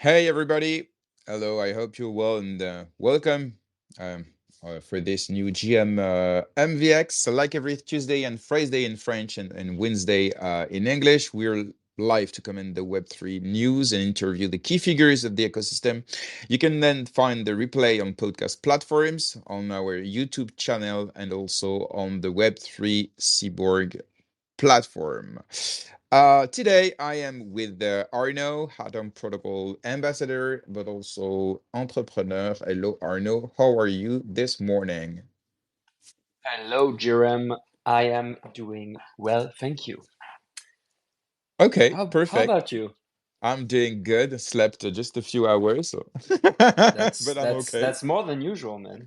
Hey everybody, hello. I hope you're well and welcome um, for this new GM MvX. Like every Tuesday and Friday in French and Wednesday in English, we're live to comment the Web3 news and interview the key figures of the ecosystem. You can then find the replay on podcast platforms, on our YouTube channel, and also on the Web3 Cyborg platform. Today I am with Arno, Atom Protocol ambassador, but also entrepreneur. Hello, Arno. How are you this morning? Hello, Jerem. I am doing well, thank you. Okay, How perfect. about you? I'm doing good. Slept just a few hours, so That's but I'm that's okay. that's more than usual, man.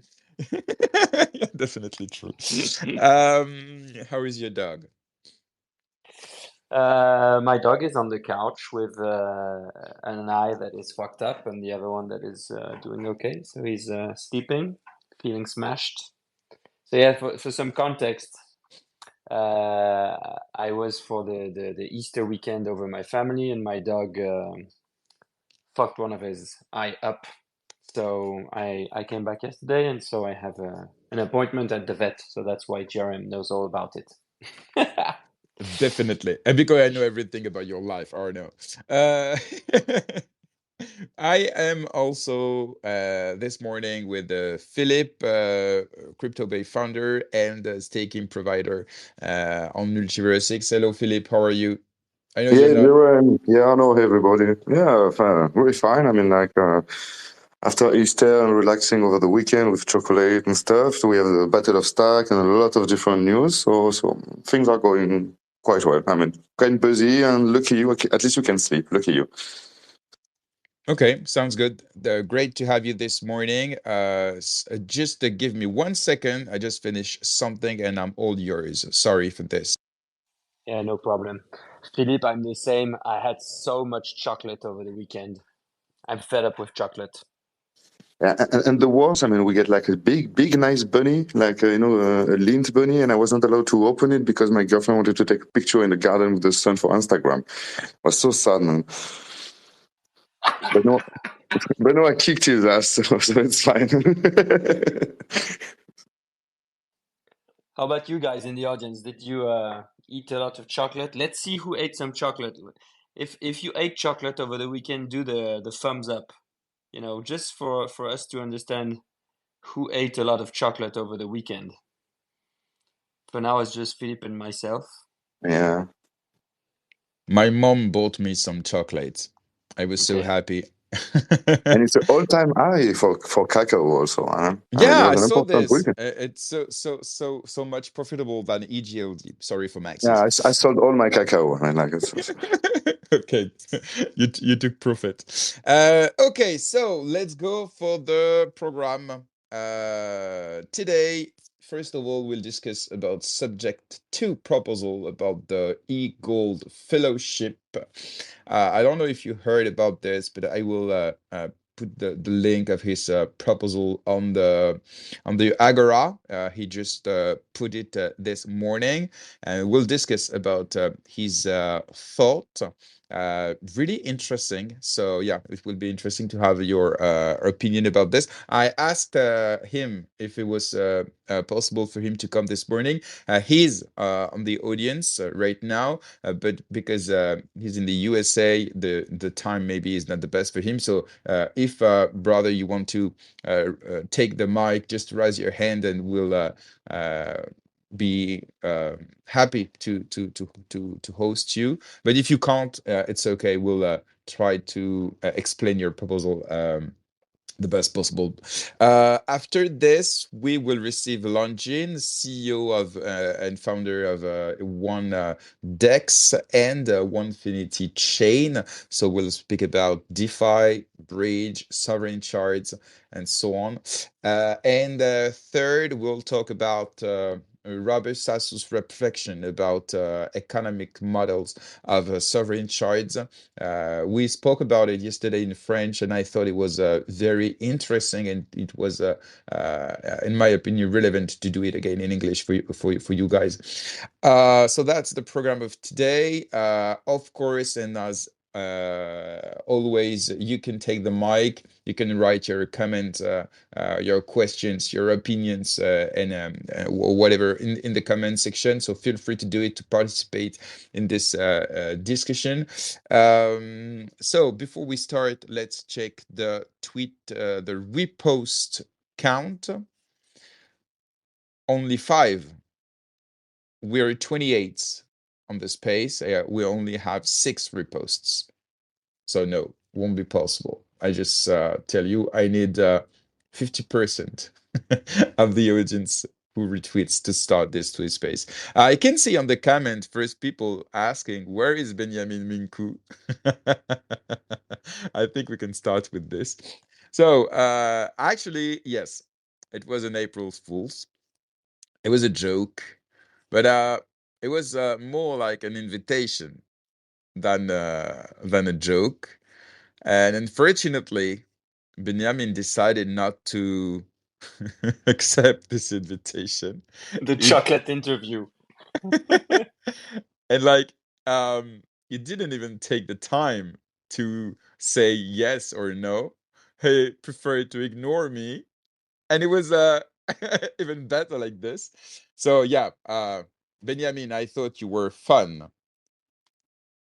Yeah, definitely true. How is your dog? My dog is on the couch with an eye that is fucked up and the other one that is doing okay. So he's sleeping, feeling smashed. So yeah, for some context, I was for the Easter weekend over my family, and my dog fucked one of his eye up. So I came back yesterday, and so I have an appointment at the vet. So that's why Jerem knows all about it. Definitely. And because I know everything about your life, Arno. Uh, I am also this morning with Philip, Crypto Bay founder and staking provider on MultiversX. Hello, Philip. How are you? I know you're Yeah, not. yeah, I know everybody. Yeah, fine, really fine. I mean, after Easter and relaxing over the weekend with chocolate and stuff, so we have the Battle of Stack and a lot of different news. So things are going quite well. I mean, kind of busy and lucky you. At least you can sleep. Lucky you. Okay, sounds good. Great to have you this morning. Just give me 1 second. I just finished something and I'm all yours. Sorry for this. Yeah, no problem. Philippe, I'm the same. I had so much chocolate over the weekend. I'm fed up with chocolate. Yeah, and the worst, I mean, we get like a big, nice bunny, like a lint bunny, and I wasn't allowed to open it because my girlfriend wanted to take a picture in the garden with the sun for Instagram. It was so sad, man. But no, but no, I kicked his ass, so it's fine. How about you guys in the audience? Did you eat a lot of chocolate? Let's see who ate some chocolate. If you ate chocolate over the weekend, do the thumbs up. Just for us to understand who ate a lot of chocolate over the weekend. For now, it's just Philippe and myself. Yeah, My mom bought me some chocolates. I was so Okay. happy. and it's an all-time high for cacao also. Huh? I mean, it Yeah, I was an saw important this. weekend. It's so much profitable than EGLD. Sorry for my Yeah, accent. I sold all my cacao. I like it. Okay, you took profit. Okay, so let's go for the program. Today, first of all, we'll discuss about subject two proposal about the E-Gold Fellowship. I don't know if you heard about this, but I will put the link of his proposal on the Agora. He just put it this morning, and we'll discuss about his thought. Really interesting. So yeah, it will be interesting to have your opinion about this. I asked him if it was possible for him to come this morning. He's on the audience right now, but because he's in the USA, the time maybe is not the best for him. So if brother, you want to take the mic, just raise your hand, and we'll be happy to host you. But if you can't, it's okay. We'll try to explain your proposal the best possible. After this, we will receive Longin, CEO of and founder of OneDex and OneFinity chain. So we'll speak about DeFi, Bridge, Sovereign Shards, and so on. And third, we'll talk about Robert Sasu's reflection about economic models of sovereign shards. We spoke about it yesterday in French, and I thought it was very interesting, and it was, in my opinion, relevant to do it again in English for you guys. So that's the program of today. Of course, and as always you can take the mic, you can write your comments, your questions, your opinions, and whatever in the comment section. So feel free to do it, to participate in this discussion. So before we start, let's check the tweet, the repost count. Only 5. We're 28 on the space. We only have 6 reposts. So no, won't be possible. I just tell you, I need 50% of the audience who retweets to start this tweet space. I can see on the comment first people asking, where is Benjamin Minku? I think we can start with this. So actually, yes, it was an April Fool's. It was a joke, but it was more like an invitation than a joke. And unfortunately, Benjamin decided not to accept this invitation. The chocolate interview. And like, he didn't even take the time to say yes or no. He preferred to ignore me. And it was even better like this. So yeah, Benjamin, I thought you were fun,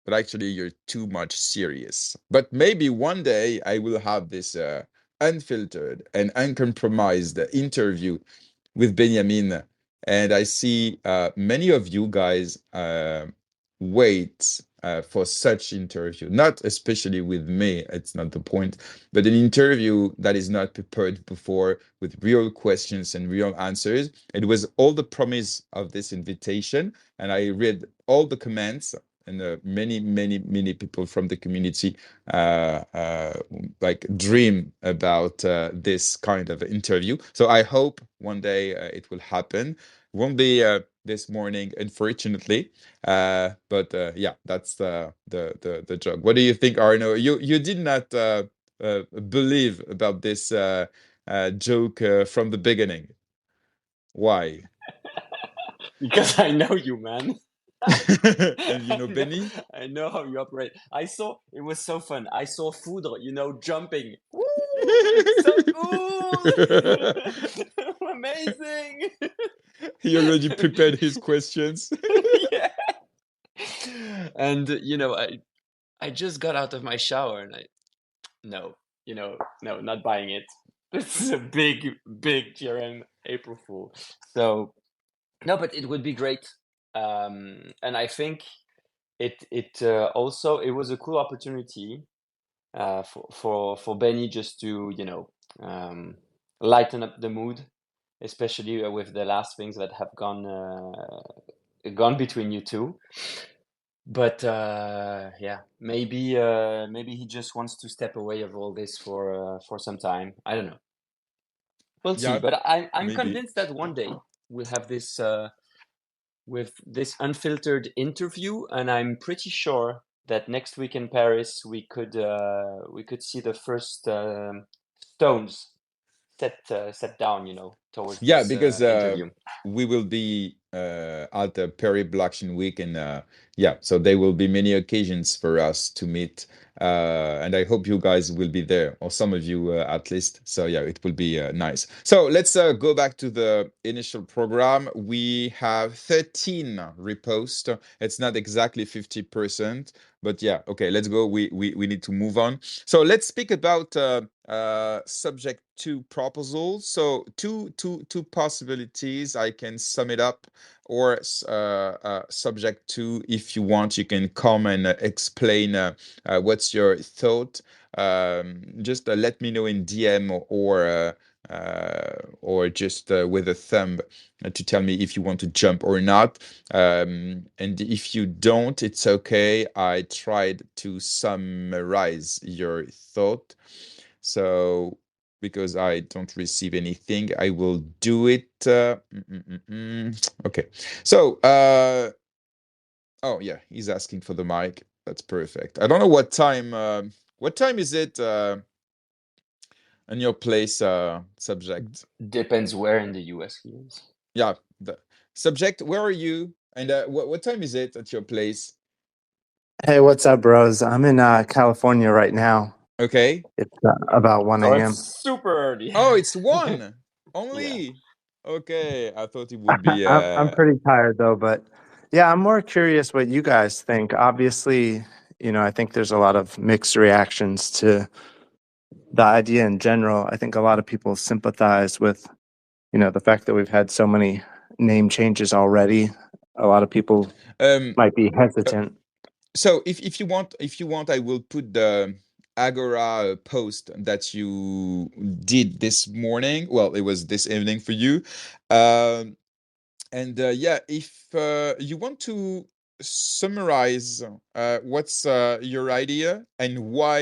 but actually you're too much serious. But maybe one day I will have this unfiltered and uncompromised interview with Benjamin, and I see many of you guys wait for such interview. Not especially with me, it's not the point, but an interview that is not prepared before with real questions and real answers. It was all the promise of this invitation, and I read all the comments and many people from the community like dream about this kind of interview. So I hope one day it will happen. Won't be this morning, unfortunately, but yeah, that's the joke. What do you think, Arno? You did not believe about this joke from the beginning. Why? Because I know you, man. And you know Benny? I know how you operate. I saw it was so fun. I saw Foudre, jumping. Woo! It's so cool! Amazing! He already prepared his questions. Yeah. And I just got out of my shower and no, not buying it. This is a big GRM April Fool. So no, but it would be great. And I think it also it was a cool opportunity for Benny just to lighten up the mood, especially with the last things that have gone between you two. But yeah, maybe he just wants to step away of all this for some time. I don't know. We'll see. Yeah, But I'm maybe. convinced that one day we'll have this with this unfiltered interview, and I'm pretty sure that next week in Paris we could see the first stones set down, towards Yeah, this because interview. we will be at the Paris Blockchain Week, and yeah, so there will be many occasions for us to meet, and I hope you guys will be there, or some of you at least. So yeah, it will be nice. So let's go back to the initial program. We have 13 reposts. It's not exactly 50%, but yeah, okay, let's go. We need to move on. So let's speak about subject to proposals. So two possibilities. I can sum it up, or subject to, if you want, you can come and explain what's your thought. Just let me know in DM, or just with a thumb to tell me if you want to jump or not. And if you don't, it's okay. I tried to summarize your thought. So because I don't receive anything, I will do it. Okay. So, oh yeah, he's asking for the mic. That's perfect. I don't know what time. What time is it in your place? Subject. Depends where in the US he is. Yeah. The subject. Where are you? And what time is it at your place? Hey, what's up, bros? I'm in California right now. Okay. It's about 1 So a.m. it's super early. Oh, it's one Yeah. only. Okay, I thought it would be. I'm pretty tired though, but yeah, I'm more curious what you guys think. Obviously, I think there's a lot of mixed reactions to the idea in general. I think a lot of people sympathize with, the fact that we've had so many name changes already. A lot of people Um. might be hesitant. So if you want, I will put the Agora post that you did this morning. Well, it was this evening for you. And yeah, if you want to summarize what's your idea and why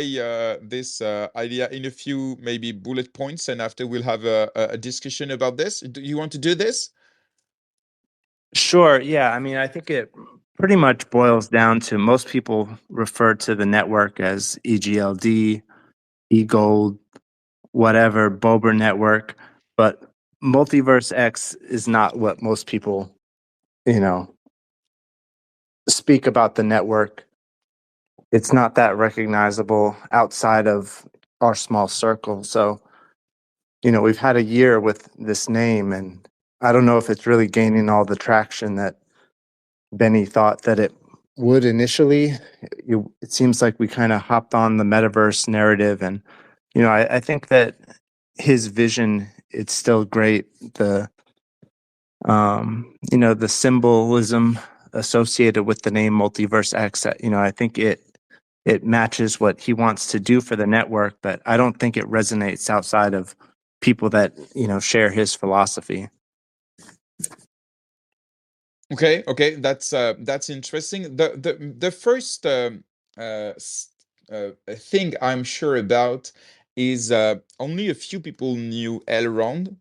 this idea in a few maybe bullet points, and after we'll have a discussion about this. Do you want to do this? Sure. Yeah. I mean, I think it pretty much boils down to most people refer to the network as EGLD, EGLD, whatever, Bober network. But Multiverse X is not what most people, you know, speak about the network. It's not that recognizable outside of our small circle. So, we've had a year with this name, and I don't know if it's really gaining all the traction that Benny thought that it would initially. It seems like we kind of hopped on the metaverse narrative, and I think that his vision, it's still great. The symbolism associated with the name Multiverse X. I think it matches what he wants to do for the network, but I don't think it resonates outside of people that share his philosophy. Okay, that's interesting. The first thing I'm sure about is only a few people knew Elrond,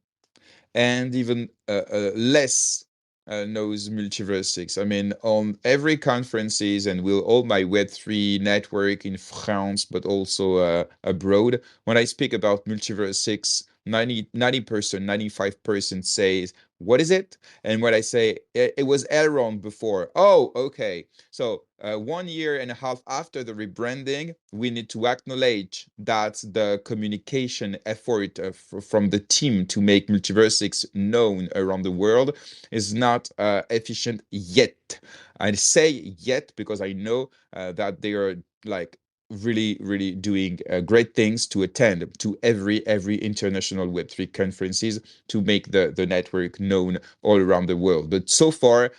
and even less knows MultiverseX. I mean, on every conferences and will all my Web3 network in France, but also abroad, when I speak about MultiverseX, 90%, 95% says, what is it? And when I say it was Elrond before, oh, okay. So 1 year and a half after the rebranding, we need to acknowledge that the communication effort from the team to make MultiverseX known around the world is not efficient yet. I say yet because I know that they are like really doing great things to attend to every international Web3 conferences to make the network known all around the world. But so far,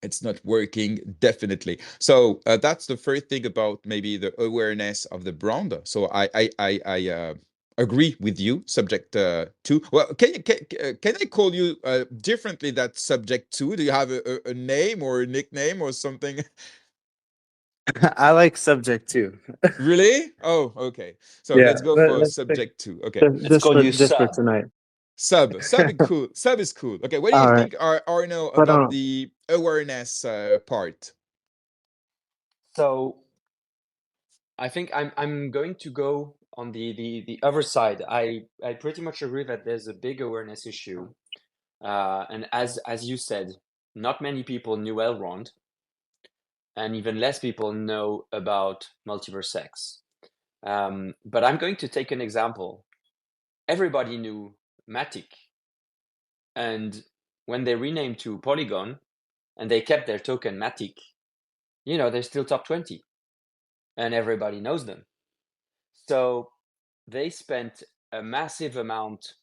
it's not working, definitely. So that's the first thing about maybe the awareness of the brand. So I agree with you. Subject to. Well, can I call you differently? That subject to. Do you have a name or a nickname or something? I like subject too. Really? Oh, okay. So Yeah, let's go for let's pick subject to. Okay. Let's call you just for Sub. tonight. Sub is cool. Sub is cool. Okay. What do you All right, think, Arno, but about the awareness part? So I think I'm going to go on the other side. I pretty much agree that there's a big awareness issue. And as you said, not many people knew Elrond, and even less people know about MultiverseX. But I'm going to take an example. Everybody knew Matic, and when they renamed to Polygon and they kept their token Matic, they're still top 20, and everybody knows them. So they spent a massive amount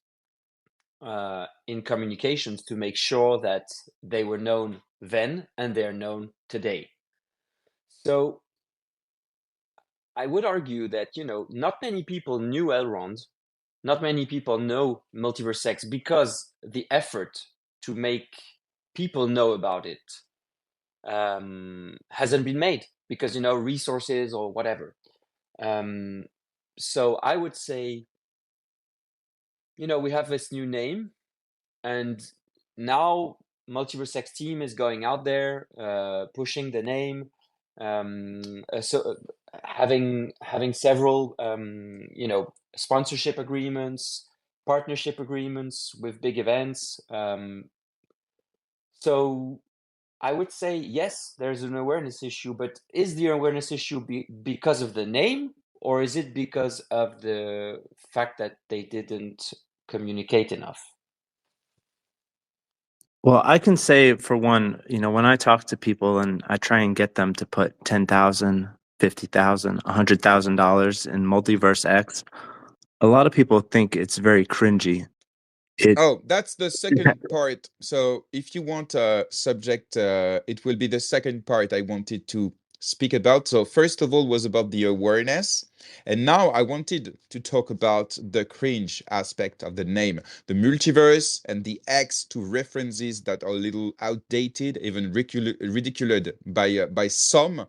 in communications to make sure that they were known then and they're known today. So I would argue that, not many people knew Elrond, not many people know MultiverseX because the effort to make people know about it hasn't been made because, resources or whatever. So I would say, we have this new name, and now MultiverseX team is going out there, pushing the name, so having several, sponsorship agreements, partnership agreements with big events. So I would say yes, there's an awareness issue, but is the awareness issue because of the name, or is it because of the fact that they didn't communicate enough? Well, I can say for one, when I talk to people and I try and get them to put $10,000, $50,000, $100,000 in Multiverse X, a lot of people think it's very cringy. Oh, that's the second part. So if you want a subject, it will be the second part I wanted to speak about. So first of all was about the awareness. And now I wanted to talk about the cringe aspect of the name. The multiverse and the X, two references that are a little outdated, even ridiculed by some.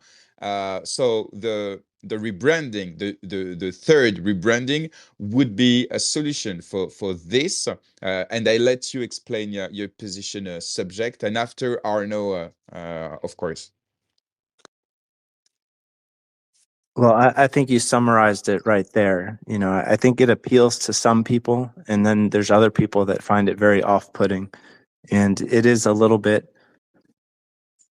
So the rebranding, the third rebranding would be a solution for this. And I let you explain your position subject, and after Arno, of course. Well, I think you summarized it right there. I think it appeals to some people, and then there's other people that find it very off-putting. And it is a little bit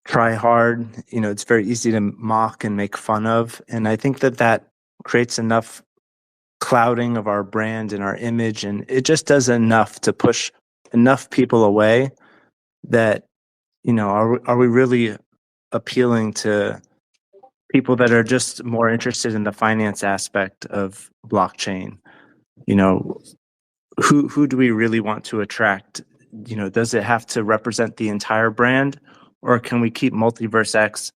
try hard. It's very easy to mock and make fun of. And I think that creates enough clouding of our brand and our image, and it just does enough to push enough people away that, are we really appealing to people that are just more interested in the finance aspect of blockchain? Who do we really want to attract? Does it have to represent the entire brand, or can we keep Multiverse X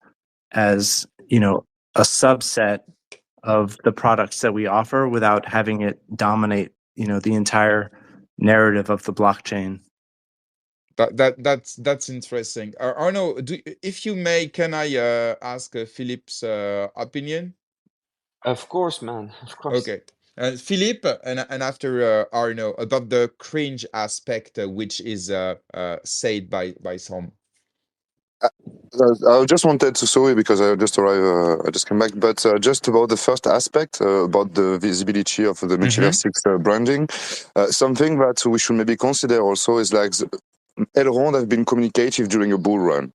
as, a subset of the products that we offer without having it dominate, the entire narrative of the blockchain? That's interesting. Arno, if you may, can I ask Philippe's opinion? Of course, man. Of course. Okay. Philippe, and after Arno, about the cringe aspect, which is said by some. I just wanted to sorry because I just arrived, I just came back, but just about the first aspect about the visibility of the MvX branding, something that we should maybe consider also is like Elrond have been communicative during a bull run,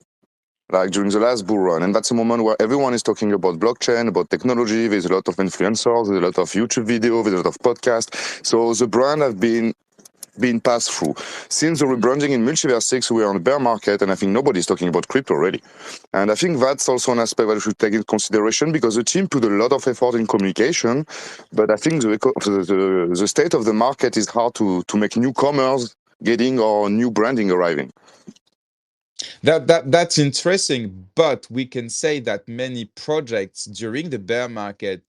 like during the last bull run, and that's a moment where everyone is talking about blockchain, about technology. There's a lot of influencers, there's a lot of YouTube video, there's a lot of podcasts. So the brand have been passed through. Since the rebranding in MultiversX, we are on the bear market, and I think nobody's talking about crypto already. And I think that's also an aspect that we should take into consideration, because the team put a lot of effort in communication, but I think the state of the market is hard to make newcomers getting or new branding arriving. That's interesting, but we can say that many projects during the bear market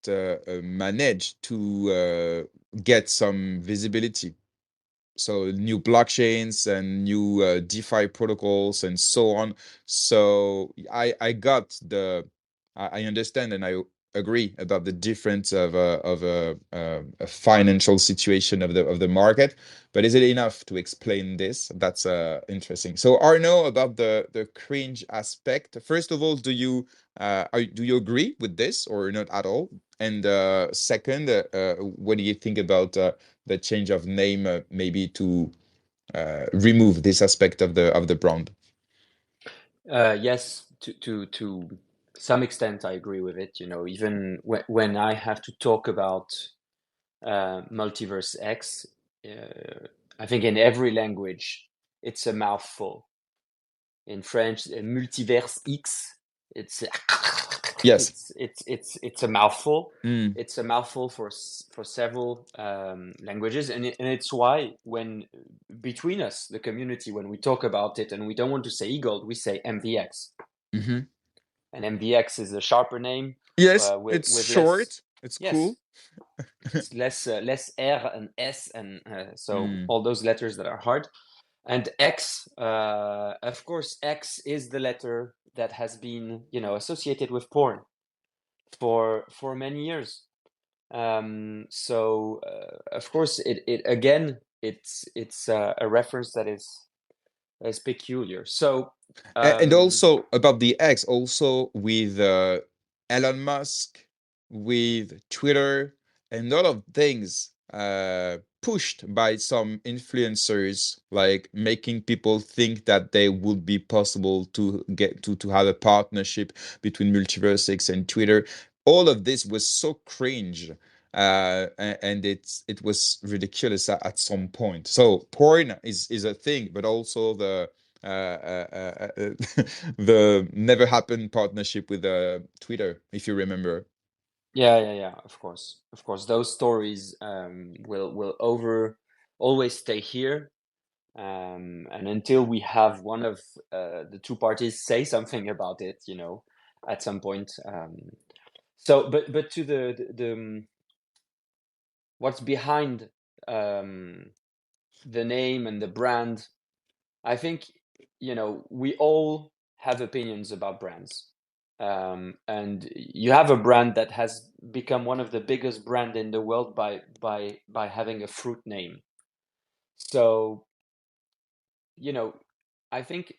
managed to get some visibility. So new blockchains and new DeFi protocols and so on. So I understand and I agree about the difference of a financial situation of the market, but is it enough to explain this? That's interesting. So Arno, about the cringe aspect. First of all, do you agree with this or not at all? And second, what do you think about the change of name, maybe to remove this aspect of the brand? Yes, to some extent, I agree with it. Even when I have to talk about Multiverse X, I think in every language it's a mouthful. In French, Multiverse X, it's Yes. it's a mouthful. Mm. It's a mouthful for several languages, and it's why when between us, the community, when we talk about it, and we don't want to say EGLD, we say MvX. Mm-hmm. And MvX is a sharper name. Yes, With it's short. less, It's yes, cool. it's less R and S, and so all those letters that are hard. And X, of course, X is the letter that has been, associated with porn for many years. So of course, it again, it's a reference that is peculiar. So And also about the X, also with Elon Musk, with Twitter, and a lot of things. pushed by some influencers, like making people think that they would be possible to get to have a partnership between MultiversX and Twitter. All of this was so cringe, and it was ridiculous at some point. So porn is a thing, but also the the never happened partnership with Twitter, if you remember. Yeah. Of course. Those stories will always stay here, and until we have one of the two parties say something about it, at some point. So, but to the what's behind the name and the brand, I think we all have opinions about brands. And you have a brand that has become one of the biggest brand in the world by having a fruit name. So, I think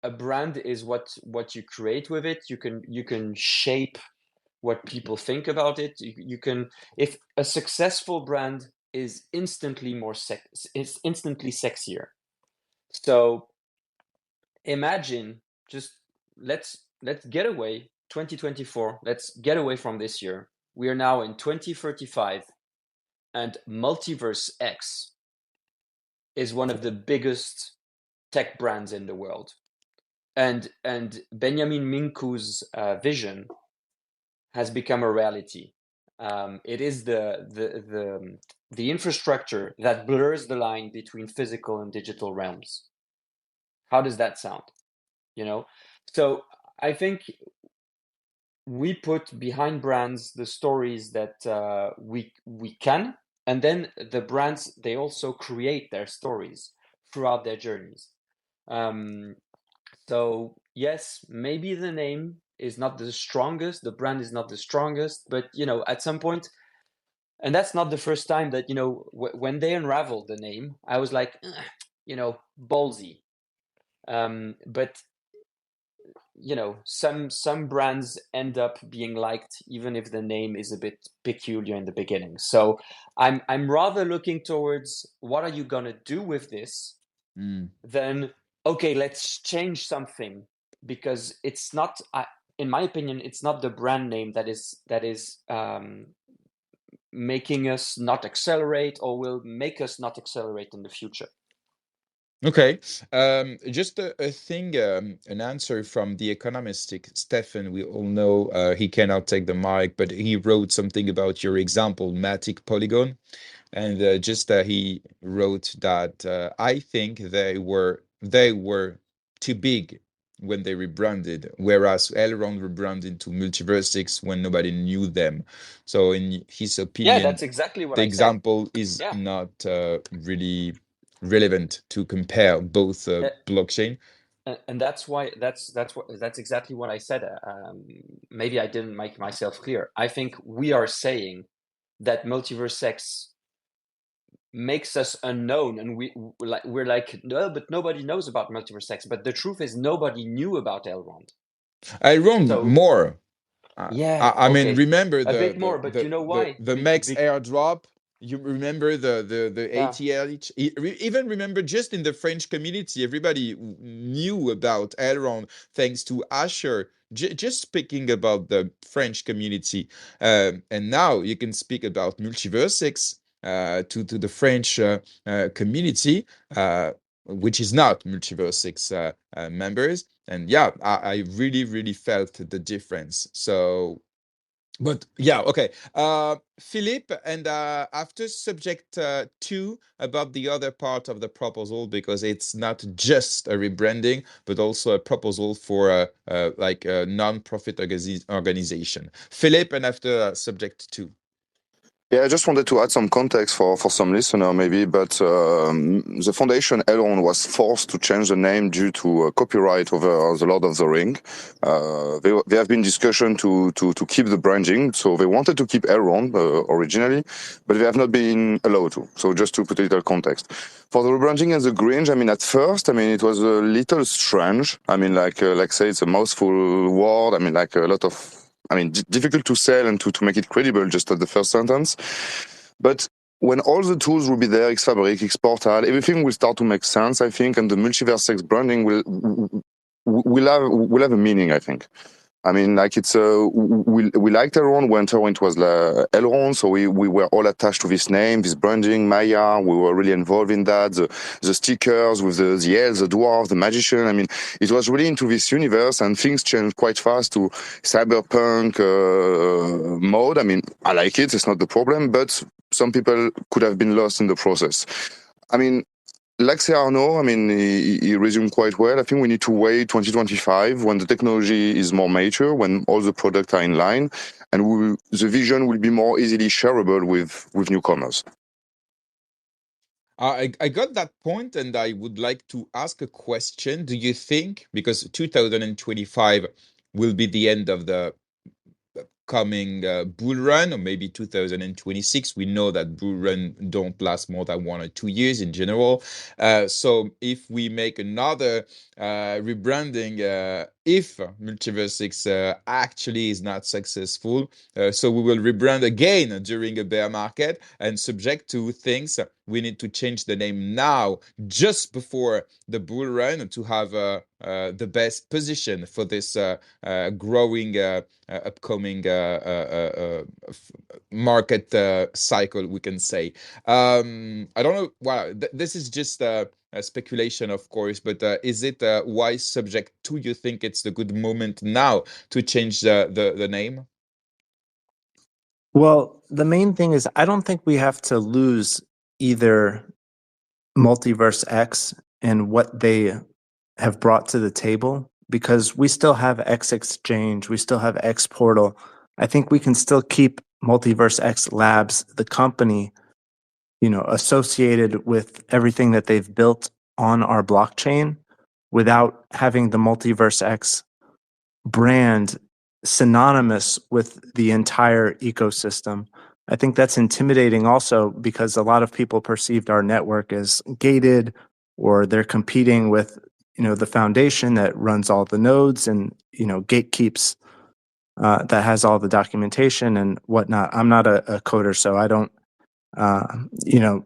a brand is what you create with it. You can shape what people think about it. You can, if a successful brand is instantly is instantly sexier. So imagine, just let's get away 2024. Let's get away from this year. We are now in 2035, and MultiversX is one of the biggest tech brands in the world. And Benjamin Minku's vision has become a reality. It is the infrastructure that blurs the line between physical and digital realms. How does that sound? So I think we put behind brands the stories that we can, and then the brands, they also create their stories throughout their journeys. So yes, maybe the name is not the strongest, the brand is not the strongest, but at some point, and that's not the first time that when they unraveled the name, I was like, ballsy. But some brands end up being liked even if the name is a bit peculiar in the beginning. So I'm rather looking towards what are you gonna do with this, than okay, let's change something, because it's not, in my opinion, it's not the brand name that is making us not accelerate, or will make us not accelerate in the future. Okay, just a thing, an answer from the economist Stefan. We all know he cannot take the mic, but he wrote something about your example, Matic Polygon, and he wrote that I think they were too big when they rebranded, whereas Elrond rebranded to MultiversX when nobody knew them. So in his opinion, that's exactly what the I example said. is not really relevant to compare both blockchain. And that's why that's exactly what I said. Maybe I didn't make myself clear. I think we are saying that MultiversX makes us unknown, and we're like, no, but nobody knows about MultiversX. But the truth is, nobody knew about Elrond. Elrond more. I mean, remember a bit more, but you know why? the Max airdrop. You remember the ATH? Even remember, just in the French community, everybody knew about Elrond thanks to Asher. Just speaking about the French community, and now you can speak about MultiversX to the French community, which is not MultiversX members. And yeah, I really felt the difference. So, but yeah, okay. Philippe, and after subject 2 about the other part of the proposal, because it's not just a rebranding, but also a proposal for like a non-profit organization. Philippe, and after subject 2. Yeah, I just wanted to add some context for some listener maybe, but the foundation Elrond was forced to change the name due to copyright over The Lord of the Ring. There have been discussion to keep the branding, so they wanted to keep Elrond originally, but they have not been allowed to. So just to put a little context. For the rebranding and the Grinch, I mean, at first, I mean, it was a little strange. I mean, like say it's a mouthful word. I mean, like a lot of, I mean, difficult to sell and to make it credible just at the first sentence. But when all the tools will be there, Xfabric, Xportal, everything will start to make sense, I think, and the MultiversX branding will have a meaning, I think. I mean, like we liked Elrond when Torrent was Elrond, so we were all attached to this name, this branding, Maya. We were really involved in that. The stickers with the elves, the dwarf, the magician. I mean, it was really into this universe, and things changed quite fast to cyberpunk mode. I mean, I like it; it's not the problem, but some people could have been lost in the process. I mean, like say Arnaud, I mean, he resumed quite well. I think we need to wait 2025 when the technology is more mature, when all the products are in line, and the vision will be more easily shareable with newcomers. I got that point, and I would like to ask a question. Do you think, because 2025 will be the end of the coming bull run, or maybe 2026, we know that bull run don't last more than 1 or 2 years in general, so if we make another rebranding, if MultiversX actually is not successful, so we will rebrand again during a bear market, and subject to things, we need to change the name now, just before the bull run, to have the best position for this growing upcoming market cycle, we can say. I don't know. Wow, this is just a speculation, of course, but is it a wise subject? Do you think it's the good moment now to change the name? Well, the main thing is I don't think we have to lose either MultiversX and what they have brought to the table, because we still have X Exchange, we still have X Portal. I think we can still keep MultiversX Labs, the company, associated with everything that they've built on our blockchain, without having the MultiversX brand synonymous with the entire ecosystem. I think that's intimidating also, because a lot of people perceived our network as gated, or they're competing with the foundation that runs all the nodes and gatekeeps that has all the documentation and whatnot. I'm not a coder, so I don't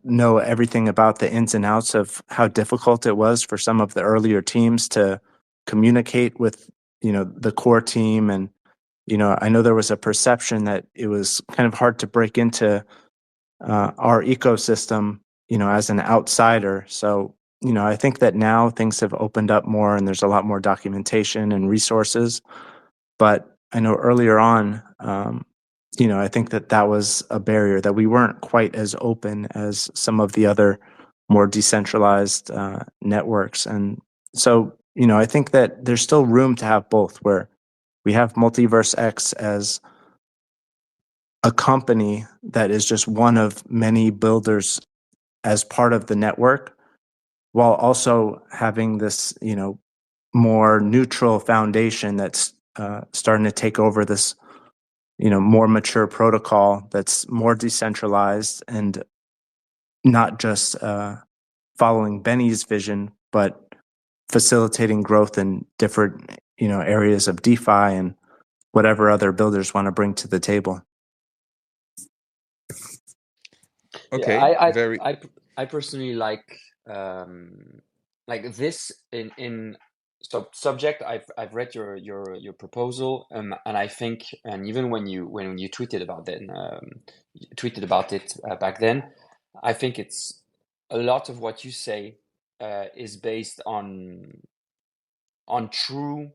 know everything about the ins and outs of how difficult it was for some of the earlier teams to communicate with the core team. And I know there was a perception that it was kind of hard to break into our ecosystem as an outsider. So I think that now things have opened up more, and there's a lot more documentation and resources. But I know earlier on, I think that was a barrier, that we weren't quite as open as some of the other more decentralized networks. And so, I think that there's still room to have both, where we have MultiversX as a company that is just one of many builders as part of the network, while also having this, more neutral foundation that's starting to take over this more mature protocol that's more decentralized, and not just following Benny's vision, but facilitating growth in different areas of DeFi and whatever other builders want to bring to the table. Okay, yeah, I personally like this in subject. I've read your proposal, and I think, and even when you tweeted about it back then, I think it's a lot of what you say is based on true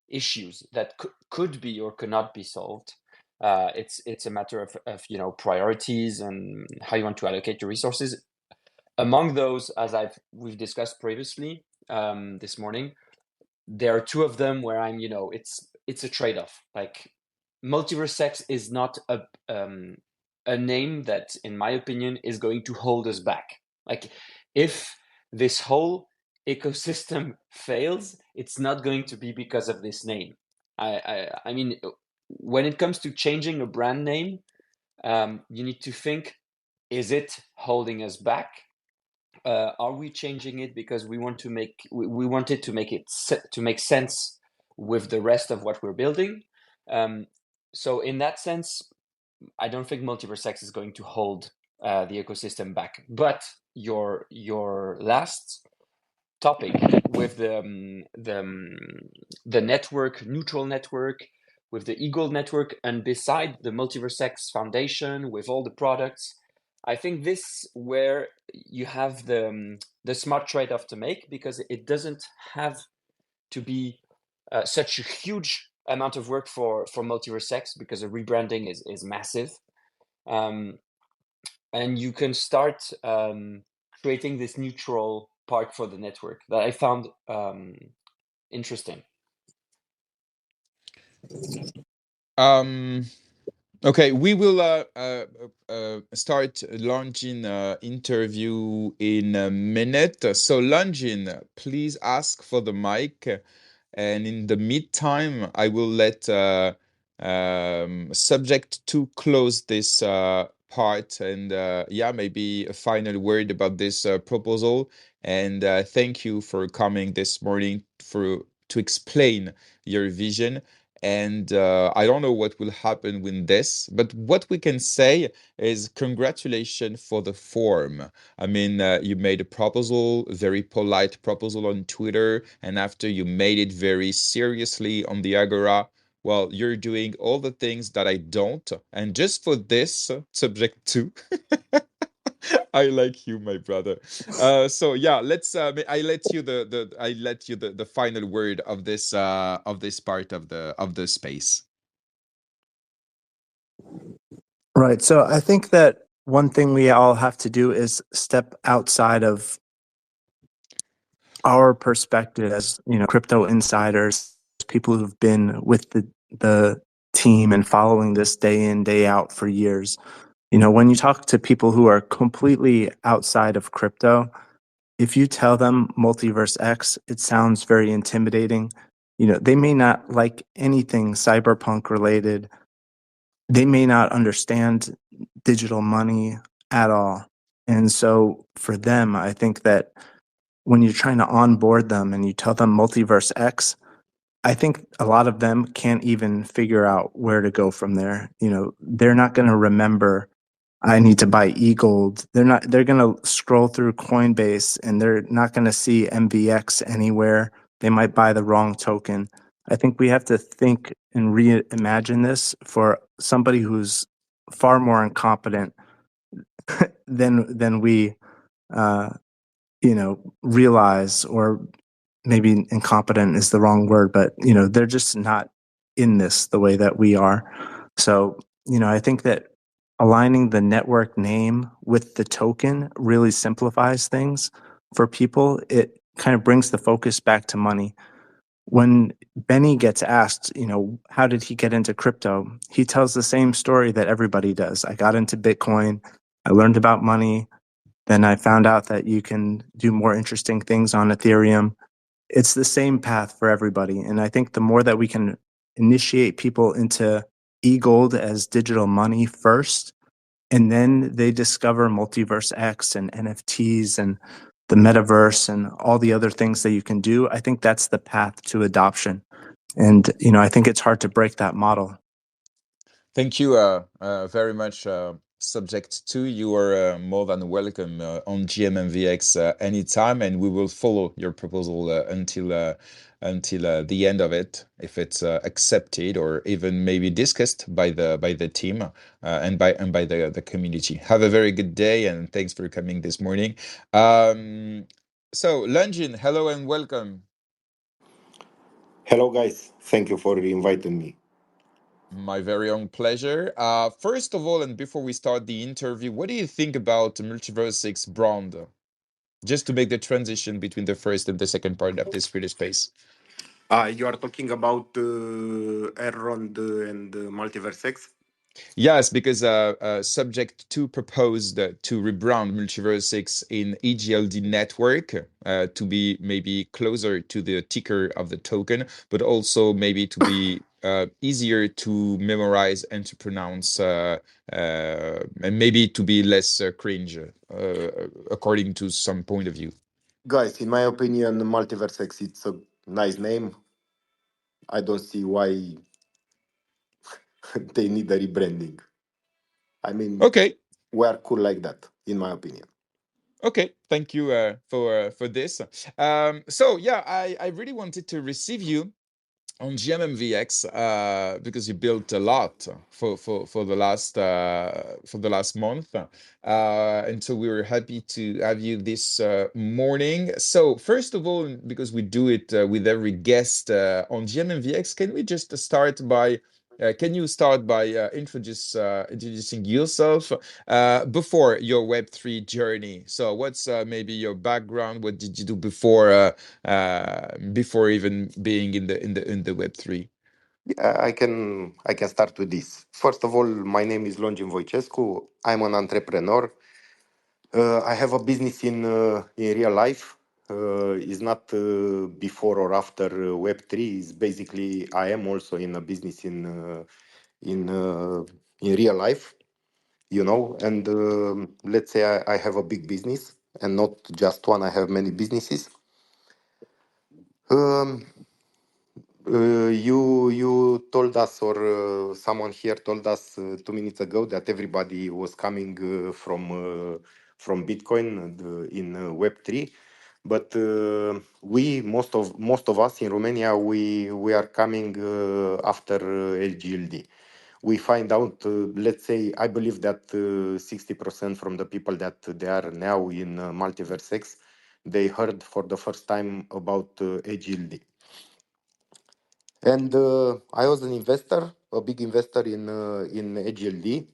issues that could be or could not be solved. It's a matter of priorities and how you want to allocate your resources. Among those, as we've discussed previously this morning, there are two of them where I'm it's a trade-off. Like, MultiversX is not a name that, in my opinion, is going to hold us back. Like, if this whole ecosystem fails, it's not going to be because of this name. I mean, when it comes to changing a brand name, you need to think, is it holding us back? Are we changing it because we want to wanted to make sense with the rest of what we're building? So in that sense, I don't think MultiversX is going to hold the ecosystem back. But your last topic with the network, neutral network, with the EGLD network, and beside the MultiversX Foundation with all the products, I think this where you have the smart trade-off to make, because it doesn't have to be such a huge amount of work for MultiversX, because the rebranding is massive, and you can start creating this neutral part for the network that I found interesting. Okay, we will start Longin interview in a minute. So Longin, please ask for the mic, and in the meantime, I will let subject to close this part, and yeah, maybe a final word about this proposal. And thank you for coming this morning to explain your vision. And I don't know what will happen with this, but what we can say is congratulations for the form. I mean, you made a proposal, very polite proposal on Twitter, and after you made it very seriously on the Agora, well, you're doing all the things that I don't. And just for this, subject to, I like you, my brother. So yeah, let's. I let you the final word of this part of the space. Right. So I think that one thing we all have to do is step outside of our perspective as, crypto insiders, people who've been with the team and following this day in, day out for years. When you talk to people who are completely outside of crypto, if you tell them Multiverse X, it sounds very intimidating. They may not like anything cyberpunk related. They may not understand digital money at all. And so for them, I think that when you're trying to onboard them and you tell them Multiverse X, I think a lot of them can't even figure out where to go from there. They're not going to remember I need to buy EGLD. They're going to scroll through Coinbase and they're not going to see MvX anywhere. They might buy the wrong token. I think we have to think and reimagine this for somebody who's far more incompetent than we, realize, or maybe incompetent is the wrong word, but they're just not in this the way that we are. So I think that aligning the network name with the token really simplifies things for people. It kind of brings the focus back to money. When Benny gets asked, how did he get into crypto? He tells the same story that everybody does. I got into Bitcoin. I learned about money. Then I found out that you can do more interesting things on Ethereum. It's the same path for everybody. And I think the more that we can initiate people into EGLD as digital money first, and then they discover Multiverse X and NFTs and the metaverse and all the other things that you can do, I think that's the path to adoption. And, I think it's hard to break that model. Thank you very much, subject to. You are more than welcome on GMMVX anytime, and we will follow your proposal until the end of it, if it's accepted or even maybe discussed by the team and by the community. Have a very good day, and thanks for coming this morning. So Longin, hello and welcome. Hello, guys. Thank you for inviting me. My very own pleasure. First of all, and before we start the interview, what do you think about MultiversX brand? Just to make the transition between the first and the second part of this Twitter space. You are talking about Errond and MultiversX? Yes, because subject to proposed to rebrand MultiversX in EGLD network to be maybe closer to the ticker of the token, but also maybe to be easier to memorize and to pronounce, and maybe to be less cringe, according to some point of view. Guys, in my opinion, MultiversX, it's a nice name. I don't see why they need a rebranding. I mean, Okay. we are cool like that, in my opinion. Okay, thank you for this. So yeah, I really wanted to receive you on GMMVX because you built a lot for the last month, and so we were happy to have you this morning. So first of all, because we do it with every guest on GMMVX, can we just start by can you start by introducing yourself before your Web3 journey? So what's maybe your background? What did you do before even being in the Web3? Yeah, I can start with this. First of all, my name is Longin. I'm an entrepreneur. I have a business in real life. It's not before or after Web3. It's basically I am also in a business in uh, in real life, And let's say I have a big business and not just one. I have many businesses. Um, you told us, or someone here told us 2 minutes ago that everybody was coming from Bitcoin in Web3, but we most of us in Romania we are coming after LGLD. We find out, let's say, I believe that 60% from the people that they are now in MultiversX, they heard for the first time about EGLD. And I was an investor, a big investor in EGLD.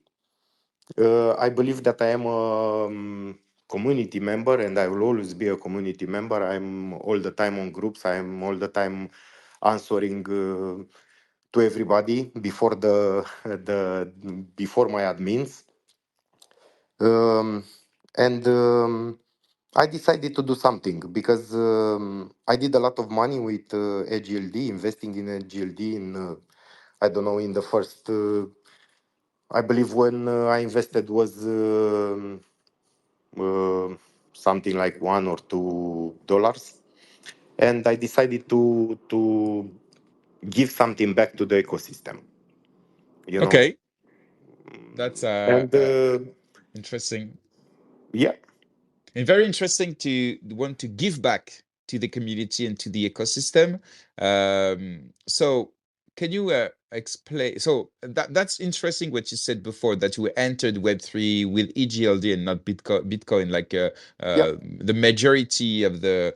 I believe that I am a community member, and I will always be a community member. I'm all the time on groups. I'm all the time answering to everybody before the before my admins. Um, and I decided to do something because I did a lot of money with EGLD, investing in EGLD in I don't know, in the first I believe when I invested was uh, something like $1 or $2, and I decided to give something back to the ecosystem, you know. Okay, that's And interesting. yeah, And very interesting to want to give back to the community and to the ecosystem. So can you explain? So that's interesting what you said before, that you entered Web3 with EGLD and not Bitcoin, like yeah, the majority of the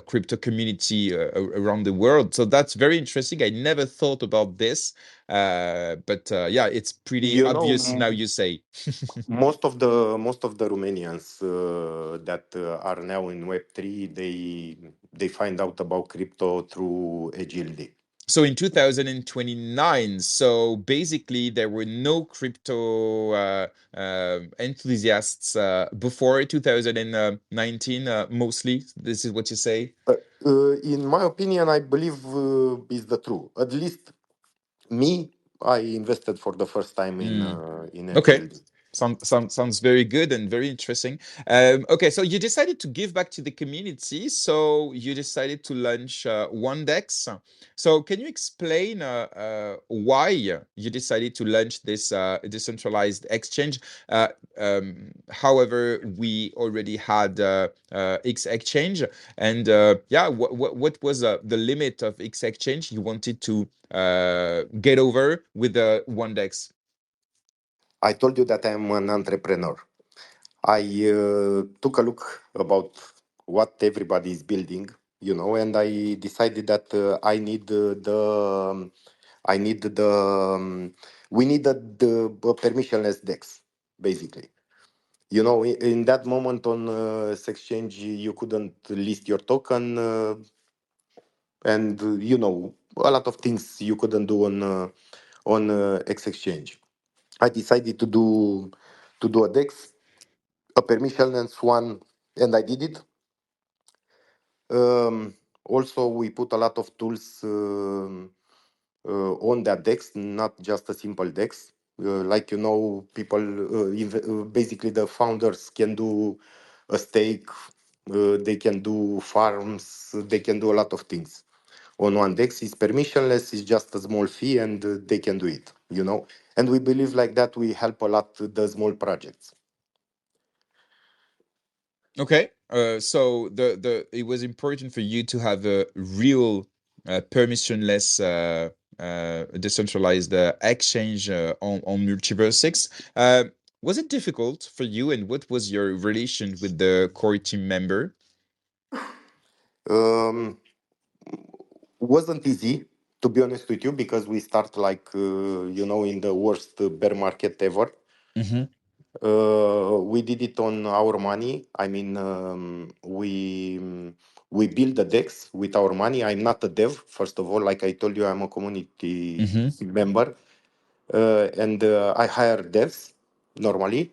crypto community around the world. So that's very interesting. I never thought about this, but yeah, it's pretty you know, obvious now you say. most of the Romanians that are now in Web3, they find out about crypto through EGLD. So in 2029, so basically there were no crypto enthusiasts before 2019, mostly. This is what you say? In my opinion, I believe is the true. At least me, I invested for the first time Mm. in Okay. EGLD. Sounds very good and very interesting. Okay, so you decided to give back to the community, so you decided to launch OneDex. So can you explain why you decided to launch this decentralized exchange? Uh, However, we already had X Exchange, and yeah, what was the limit of X Exchange you wanted to get over with the OneDex? I told you that I am an entrepreneur. I took a look about what everybody is building, and I decided that I need the, we needed the permissionless DEX, basically. In that moment on exchange, you couldn't list your token, and a lot of things you couldn't do on X exchange. I decided to do a DEX, a permissionless one, and I did it. Also, we put a lot of tools on that DEX, not just a simple DEX. Like people basically the founders can do a stake, they can do farms, they can do a lot of things. On OneDex, it's permissionless, it's just a small fee, and they can do it. you know. And we believe like that we help a lot the small projects. Okay. So it was important for you to have a real permissionless decentralized exchange on MultiversX. Was it difficult for you, and what was your relation with the core team member? Um, wasn't easy, to be honest with you, because we start like in the worst bear market ever. Mm-hmm. We did it on our money. I mean, we build the decks with our money. I'm not a dev, first of all. Like I told you, I'm a community Mm-hmm. member, and I hire devs normally,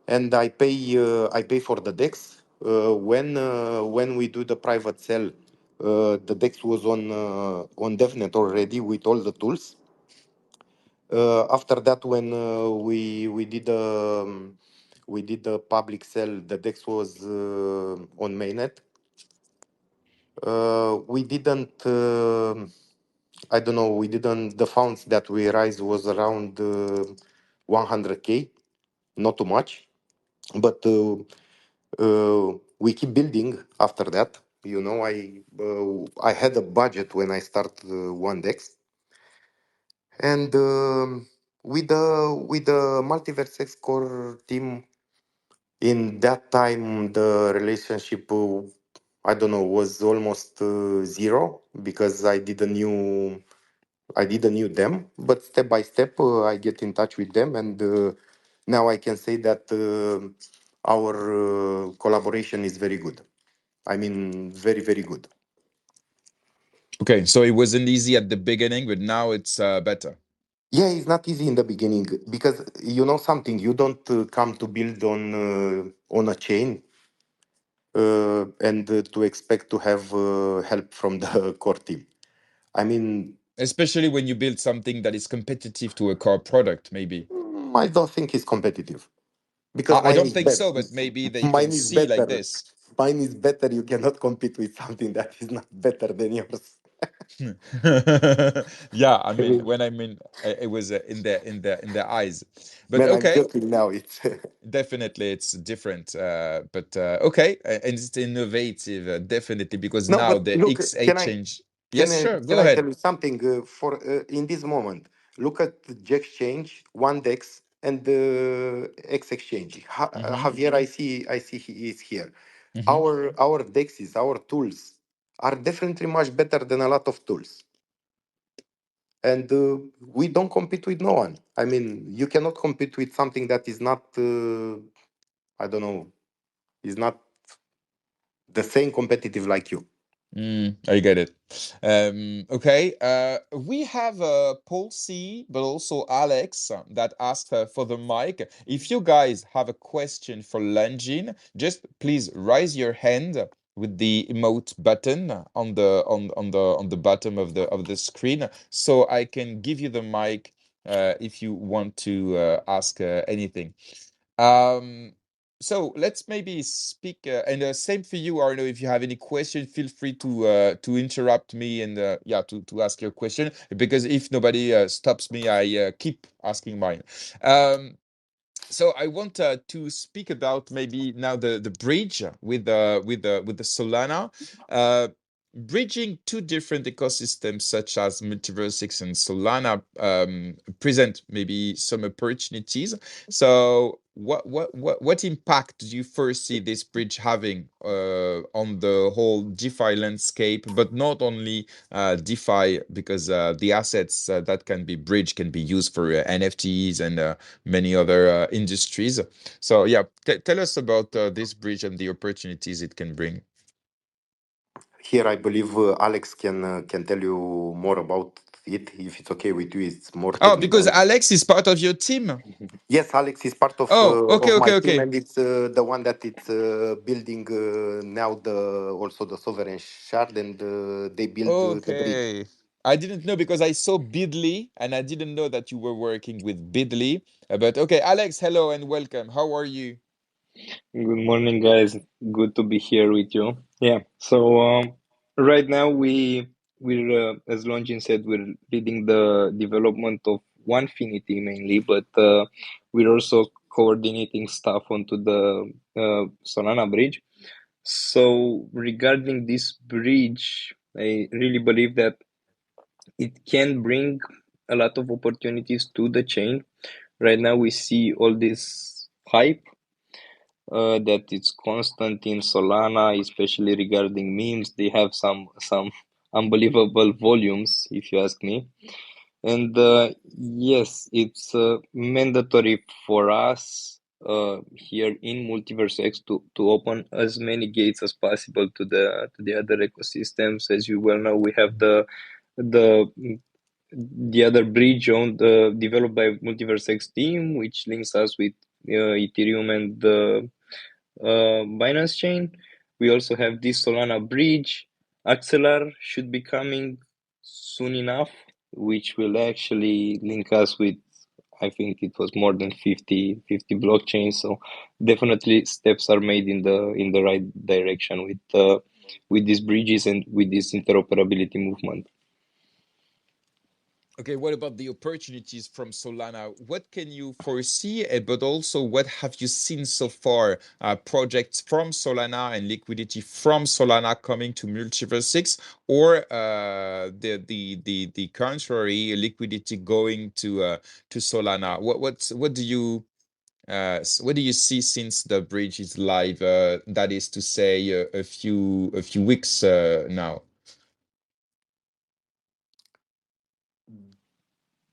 and I pay for the decks. When we do the private sell, the decks was on DevNet already with all the tools. After that, when we did the public sell, the DEX was on mainnet. We didn't. I don't know. We didn't. The funds that we raised was around 100K, not too much, but we keep building after that. I had a budget when I started OneDex, and with the MultiversX core team, in that time the relationship, I don't know, was almost zero, because I didn't knew them, but step by step I get in touch with them, and now I can say that our collaboration is very good. I mean, very, very good. Okay, so it wasn't easy at the beginning, but now it's better. Yeah, it's not easy in the beginning, because you know something, you don't come to build on a chain and to expect to have help from the core team. I mean, Especially when you build something that is competitive to a core product, maybe. I don't think it's competitive, because I mine don't is think better. so, but maybe they can Mine is see like better. this. Mine is better. You cannot compete with something that is not better than yours. Yeah, I I mean, mean, when I mean it was in their eyes, but man, I'm okay, joking now. It's definitely it's different. But okay, and it's innovative, definitely, because no, now but the look, XA can I change. can Yes, I sure, can go I tell ahead. you something? For in this moment, look at the exchange, OneDex, and the X exchange. Mm-hmm, Javier, I see he is here. mm-hmm. Our dexes, our tools are definitely much better than a lot of tools, and we don't compete with no one. I mean, you cannot compete with something that is not I don't know, is not the same competitive like you. I get it. Okay. We have Paul C, but also Alex that asked for the mic. If you guys have a question for Longin, just please raise your hand with the emote button on the bottom of the screen, so I can give you the mic if you want to ask anything. Um, so let's maybe speak, and same for you, Arno. If you have any question, feel free to interrupt me and yeah, to ask your question, because if nobody stops me, I keep asking mine. Um, so I want to speak about maybe now the bridge with the Solana. Bridging two different ecosystems such as MultiversX and Solana present maybe some opportunities. So what impact do you foresee this bridge having on the whole DeFi landscape, but not only DeFi, because the assets that can be bridged can be used for NFTs and many other industries. So yeah, tell us about this bridge and the opportunities it can bring. Here, I believe Alex can tell you more about it, if it's okay with you. It's more Oh, because technical. Alex is part of your team. Yes, Alex is part Oh, okay, of my okay, team, okay. and it's the one that it's building now the Sovereign Shard, and they build the bridge. Okay. I didn't know because I saw Bidly and I didn't know that you were working with Bidly. But okay, Alex, hello and welcome. How are you? Good morning, guys. Good to be here with you. Yeah. So right now we're as Longin said, we're leading the development of OneFinity mainly, but we're also coordinating stuff onto the Solana bridge. So regarding this bridge, I really believe that it can bring a lot of opportunities to the chain. Right now, we see all this hype that it's constant in Solana, especially regarding memes. They have some unbelievable volumes, if you ask me. And yes, it's mandatory for us here in MultiversX to open as many gates as possible to the other ecosystems. As you well know, we have the the other bridge owned developed by MultiversX team, which links us with Ethereum and the Binance chain. We also have this Solana bridge. Axelar should be coming soon enough, which will actually link us with, I think it was more than 50 blockchains. So definitely steps are made in the right direction with these bridges and with this interoperability movement. Okay, what about the opportunities from Solana? What can you foresee, but also what have you seen so far? Projects from Solana and liquidity from Solana coming to MultiversX, or the contrary, liquidity going to Solana? What do you see since the bridge is live? That is to say, a few weeks now.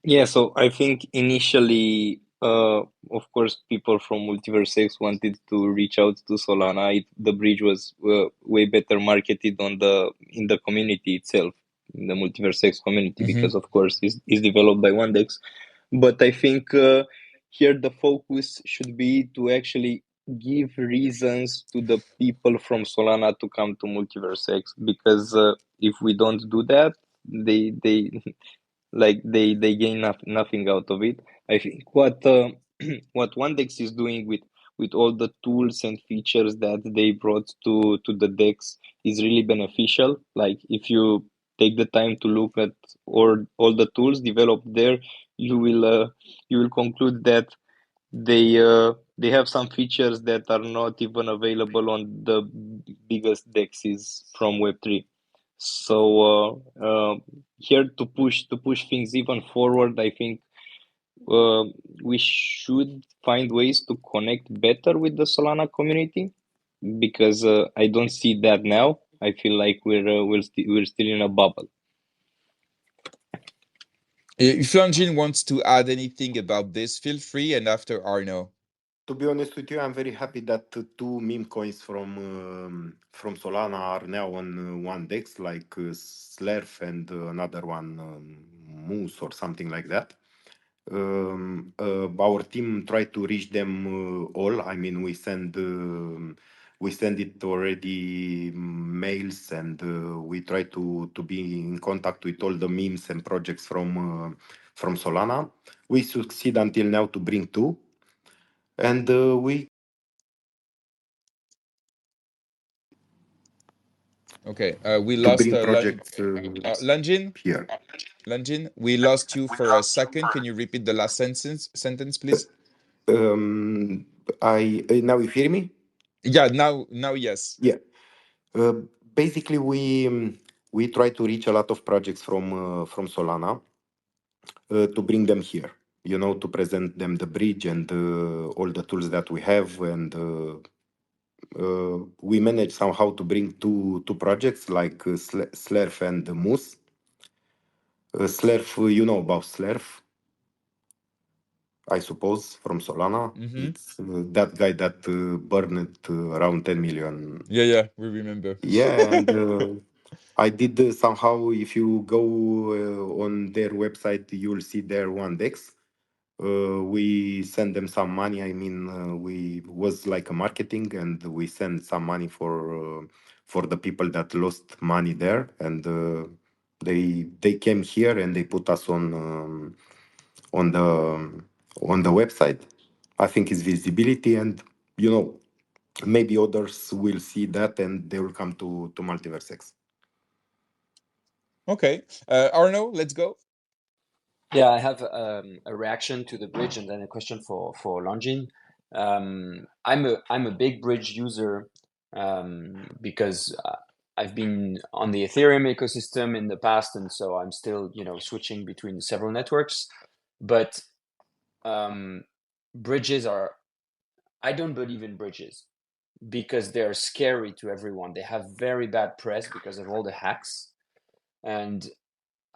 Yeah, so I think initially, of course, people from MultiversX wanted to reach out to Solana. The bridge was way better marketed in the community itself, in the MultiversX community, because of course it's developed by OneDex. But I think here the focus should be to actually give reasons to the people from Solana to come to MultiversX, because if we don't do that, they like they gain nothing out of it. I think what what OneDex is doing with all the tools and features that they brought to the Dex is really beneficial. Like if you take the time to look at all the tools developed there, you will conclude that they have some features that are not even available on the biggest dexes from Web3. So here to push things even forward, I think we should find ways to connect better with the Solana community, because I don't see that now. I feel like we're still in a bubble. If Longin wants to add anything about this, feel free, and after Arno. To be honest with you, I'm very happy that two meme coins from Solana are now on OneDex, like Slurf and another one, Moose or something like that. Our team tried to reach them all. I mean, we send it already mails, and we try to be in contact with all the memes and projects from Solana. We succeed until now to bring two, and we. Okay, we To lost bring projects Longin. here. Longin, we lost you for a second. Can you repeat the last sentence, please? I now you hear me? Yeah, now yes. Yeah. Basically, we try to reach a lot of projects from Solana to bring them here. You know, to present them the bridge and all the tools that we have, and we managed somehow to bring two projects like Slurf and Moose. Slurf, you know about Slurf, I suppose, from Solana. It's that guy that burned around 10 million. Yeah, we remember. Yeah, and I did somehow, if you go on their website, you'll see their OneDex. We send them some money. I mean, we was like a marketing, and we send some money for the people that lost money there, and they came here and they put us on the website. I think it's visibility, and you know, maybe others will see that and they will come to MultiversX. Okay, Arno, let's go. Yeah, I have a reaction to the bridge and then a question for Longin. I'm a big bridge user because I've been on the Ethereum ecosystem in the past, and so I'm still switching between several networks. But bridges are I don't believe in bridges because they're scary to everyone. They have very bad press because of all the hacks, and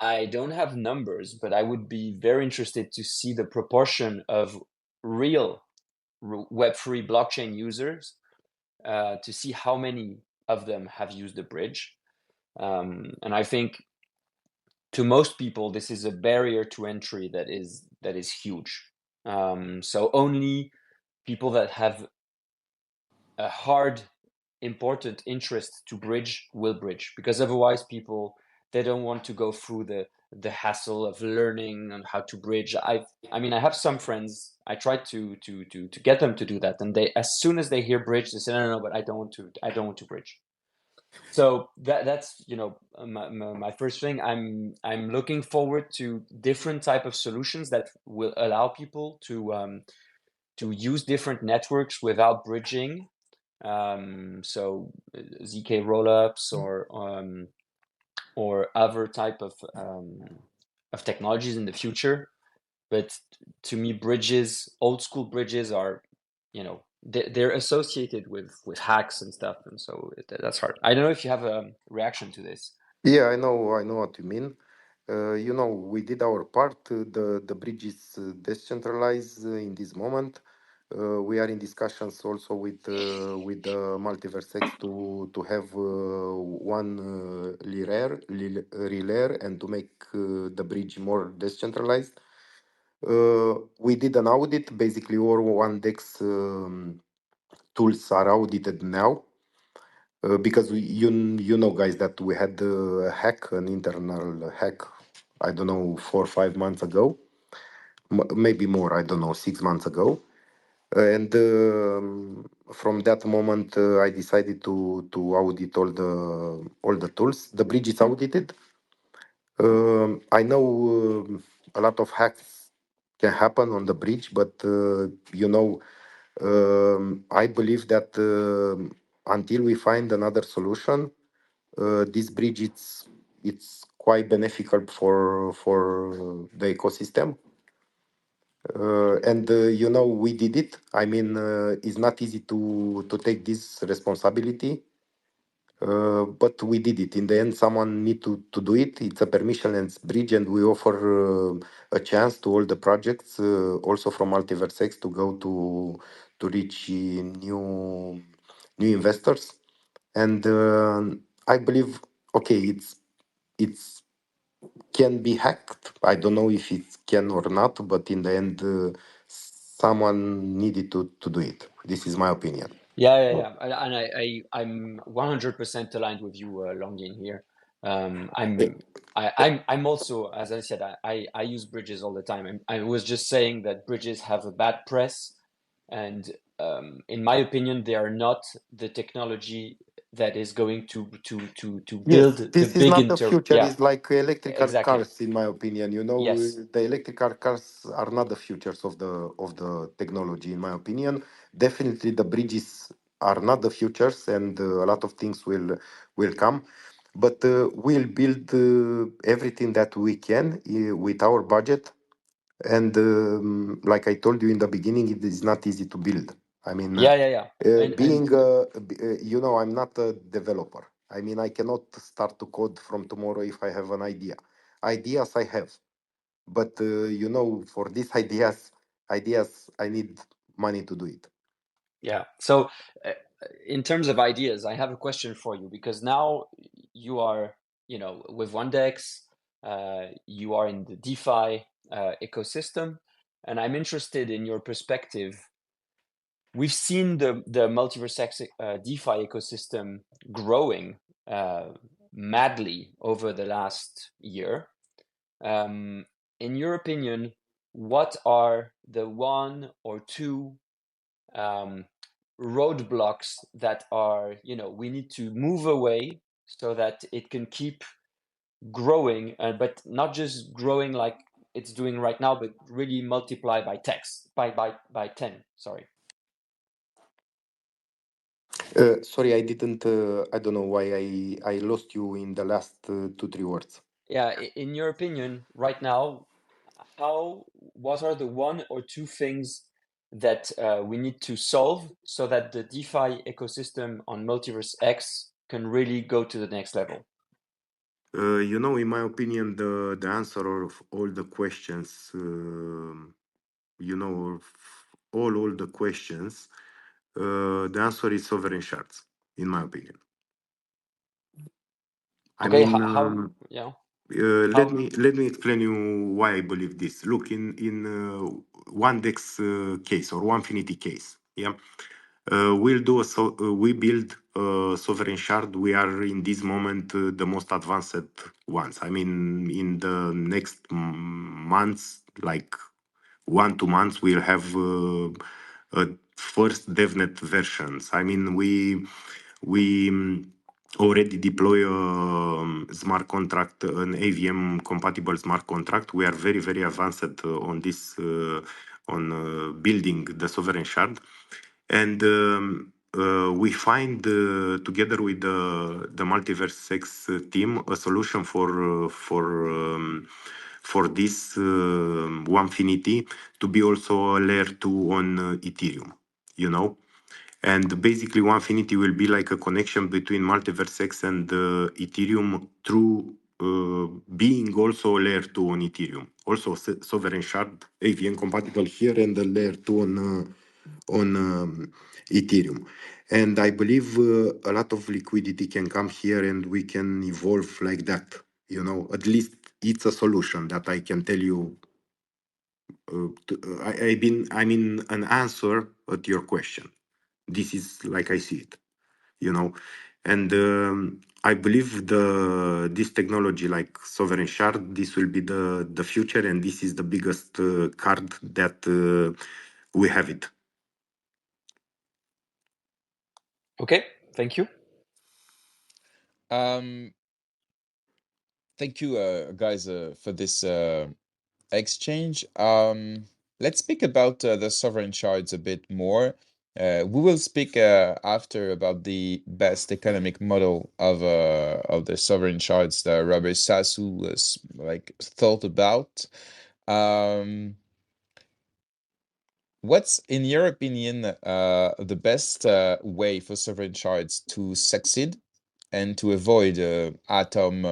I don't have numbers, but I would be very interested to see the proportion of real Web3 blockchain users to see how many of them have used the bridge. And I think to most people, this is a barrier to entry that is huge. So only people that have a hard, important interest to bridge will bridge, because otherwise people they don't want to go through the hassle of learning on how to bridge. I mean, I have some friends. I tried to get them to do that, and they, as soon as they hear bridge, they say no, but I don't want to bridge. So that's my first thing. I'm looking forward to different type of solutions that will allow people to use different networks without bridging. So ZK rollups or other type of technologies in the future. But to me, bridges, old school bridges, are they're associated with hacks and stuff, and so that's hard. I don't know if you have a reaction to this. Yeah, I know what you mean. We did our part. The bridge is decentralized in this moment. We are in discussions also with the MultiversX to have one relay and to make the bridge more decentralized. We did an audit. Basically, all OneDex tools are audited now. Because you know, guys, that we had a hack, an internal hack, I don't know, 4 or 5 months ago, maybe more, I don't know, 6 months ago. And from that moment, I decided to audit all the tools. The bridge is audited. I know a lot of hacks can happen on the bridge, but I believe that until we find another solution, this bridge it's quite beneficial for the ecosystem. And we did it. I mean, it's not easy to take this responsibility, but we did it. In the end, someone need to do it. It's a permissionless bridge, and we offer a chance to all the projects, also from MultiversX, to go to reach new investors. And I believe, okay, it's can be hacked. I don't know if it can or not, but in the end, someone needed to do it. This is my opinion. Yeah. I'm 100% aligned with you, Longin here. I'm also, as I said, I use bridges all the time. I was just saying that bridges have a bad press, and in my opinion, they are not the technology that is going to build Yes, the this is big not the future. yeah, It's like electrical exactly. cars, in my opinion. Yes. The electrical cars are not the futures of the technology, in my opinion. Definitely, the bridges are not the futures, and a lot of things will come. But we'll build everything that we can with our budget. And like I told you in the beginning, it is not easy to build. I mean, Yeah. And I'm not a developer. I mean, I cannot start to code from tomorrow if I have an idea. Ideas I have, but for these ideas, I need money to do it. yeah. So, uh, in terms of ideas, I have a question for you, because now you are, with OneDex, you are in the DeFi ecosystem, and I'm interested in your perspective. We've seen the MultiversX DeFi ecosystem growing madly over the last year. In your opinion, what are the one or two roadblocks that are we need to move away so that it can keep growing, but not just growing like it's doing right now, but really multiply by 10. Sorry. Sorry, I didn't. I don't know why I lost you in the last 2-3 words. Yeah, in your opinion, right now, what are the one or two things that we need to solve so that the DeFi ecosystem on MultiversX can really go to the next level? In my opinion, the answer of all the questions, of all the questions, the answer is sovereign shards, in my opinion. I Okay, mean, how yeah. let me explain you why I believe this. Look, in OneDex case or OneFinity case, yeah, we build a sovereign shard. We are in this moment the most advanced ones. I mean, in the next months, like 1-2 months, we'll have first DevNet versions. I mean, we already deploy a smart contract, an AVM compatible smart contract. We are very, very advanced on this, on building the sovereign shard. And we find, together with the MultiversX team, a solution for this OneFinity to be also a layer 2 on Ethereum, you know? And basically, OneFinity will be like a connection between MultiversX and Ethereum through being also layer 2 on Ethereum. Also, Sovereign Shard, AVM compatible here, and the layer 2 on Ethereum. And I believe a lot of liquidity can come here and we can evolve like that. At least it's a solution that I can tell you. I mean, an answer at your question. This is like I see it, and I believe this technology like sovereign shard, this will be the future, and this is the biggest card that we have it. Okay, thank you. Thank you, guys, for this exchange. Let's speak about the sovereign shards a bit more. We will speak after about the best economic model of the sovereign shards that Robert Sasu was thought about. What's, in your opinion, the best way for sovereign shards to succeed and to avoid atom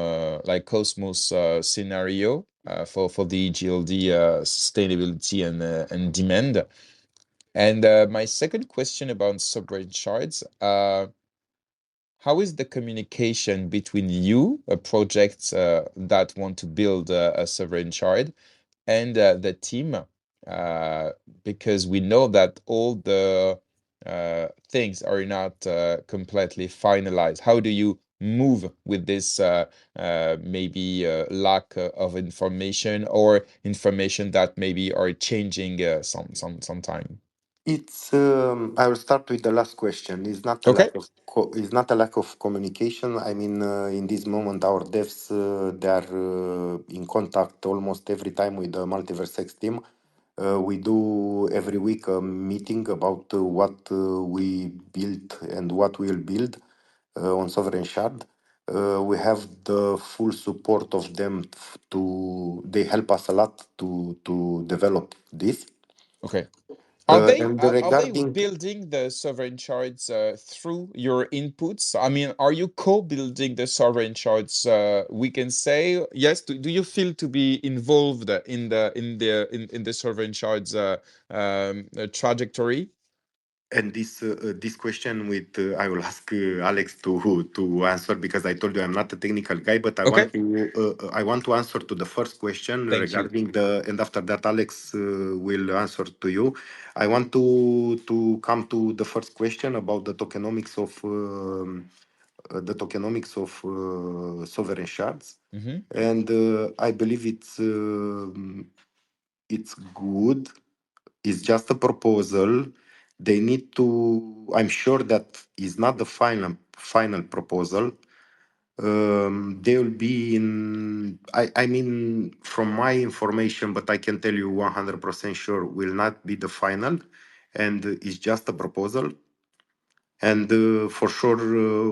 like Cosmos scenario for the EGLD sustainability and demand? And my second question about sovereign shards, how is the communication between you, a project that want to build a sovereign shard, and the team? Because we know that all the things are not completely finalized. How do you move with this maybe lack of information, or information that maybe are changing sometime? I will start with the last question. It's not a Okay. lack of it's not a lack of communication. I mean, in this moment, our devs they are in contact almost every time with the MultiversX team. We do every week a meeting about what we built and what we'll build on Sovereign Shard. We have the full support of them they help us a lot to develop this. Okay. Are And they regarding building the sovereign shards through your inputs? I mean, are you co-building the sovereign shards? We can say yes. Do you feel to be involved in the sovereign shards trajectory? And this question I will ask Alex to answer, because I told you I'm not a technical guy, but Okay. I want to answer to the first question Thank you. regarding and after that Alex will answer to you. I want to come to the first question about the tokenomics of sovereign shards, Mm-hmm. and I believe it's good. It's just a proposal. They need to. I'm sure that is not the final proposal. They will be in. I mean, from my information, but I can tell you 100% sure will not be the final, and it's just a proposal. And for sure,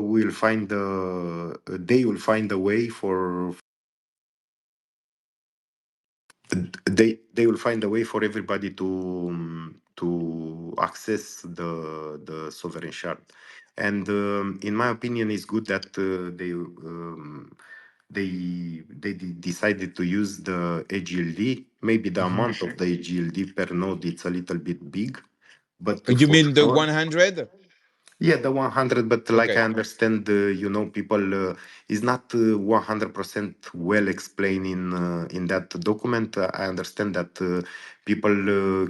we'll find they will find a way for they will find a way for everybody to access the sovereign shard. And in my opinion, it's good that they decided to use the EGLD. Maybe the amount of the EGLD per node it's a little bit big, but You for mean the sure. 100? Yeah, the 100, but like I Okay. understand, people is not 100% well explained in that document. I understand that people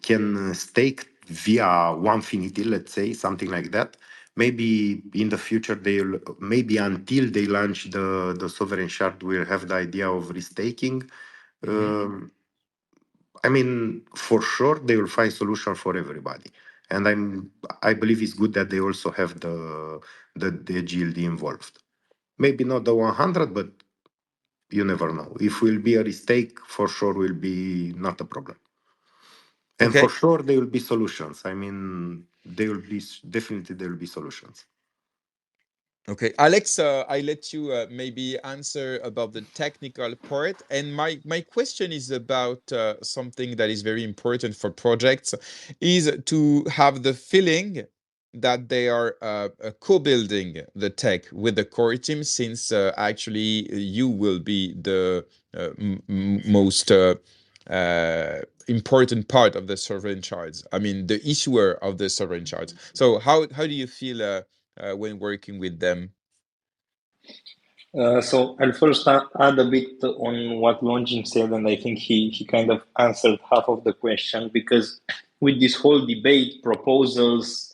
can stake via OneFinity, let's say, something like that. Maybe in the future they'll maybe until they launch the sovereign shard, we'll have the idea of restaking. Um, I mean, for sure, they will find solution for everybody, and I believe it's good that they also have the GLD involved. Maybe not the 100, but you never know. If will be a mistake, for sure will be not a problem, and for Okay. sure there will be solutions. I mean, there will be definitely there will be solutions. Okay, Alex, I let you maybe answer about the technical part, and my question is about something that is very important for projects, is to have the feeling that they are co-building the tech with the core team, since actually you will be the most important part of the sovereign shards. I mean, the issuer of the sovereign shards. So how do you feel when working with them? So I'll first add a bit on what Longin said, and I think he kind of answered half of the question, because with this whole debate, proposals,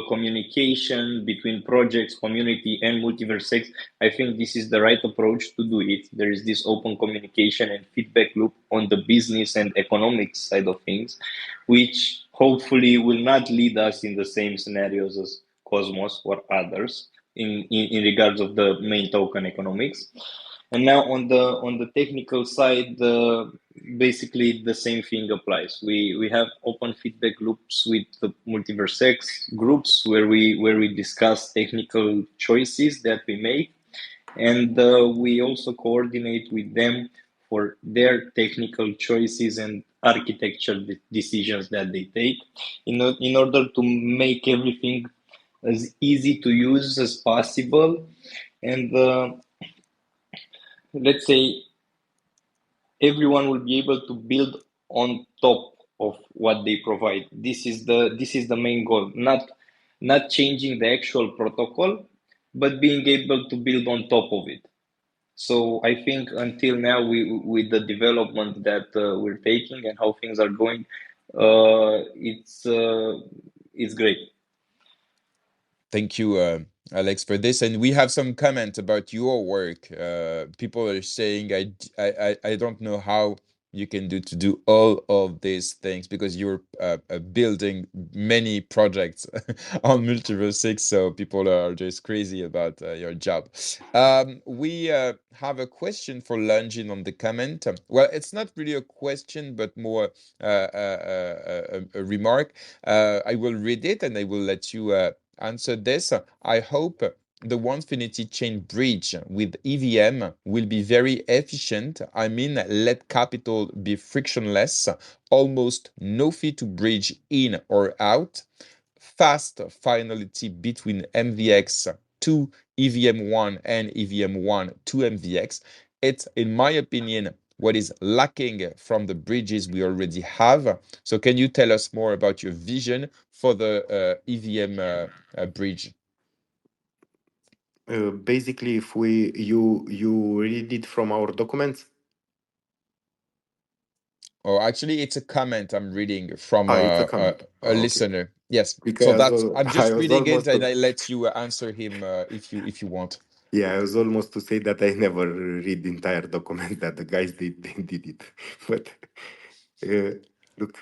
communication between projects, community, and MultiversX, I think this is the right approach to do it. There is this open communication and feedback loop on the business and economic side of things, which hopefully will not lead us in the same scenarios as Cosmos or others in regards of the main token economics. And now on the technical side, basically the same thing applies. We have open feedback loops with the MultiversX groups where we discuss technical choices that we make, and we also coordinate with them for their technical choices and architecture decisions that they take in order to make everything as easy to use as possible. And let's say everyone will be able to build on top of what they provide. This is the main goal, not changing the actual protocol, but being able to build on top of it. So I think until now, with the development that we're taking and how things are going, it's great. Thank you, Alex, for this. And we have some comment about your work. People are saying, I don't know how you can do all of these things, because you're building many projects on MultiverSX. So people are just crazy about your job. We have a question for Longin on the comment. Well, it's not really a question, but more a remark. I will read it and I will let you answer this. I hope the OneFinity chain bridge with EVM will be very efficient. I mean, let capital be frictionless, almost no fee to bridge in or out, fast finality between MvX to EVM1 and EVM1 to MvX. It's, in my opinion, what is lacking from the bridges we already have. So can you tell us more about your vision for the EVM bridge? Basically, if you read it from our documents. Oh, actually, it's a comment I'm reading from It's a comment. a Okay. listener. Yes. So Because that's, I'm just I was reading it, almost and I let you answer him if you want. yeah, I was almost to say that I never read the entire document that the guys did it. But uh, look,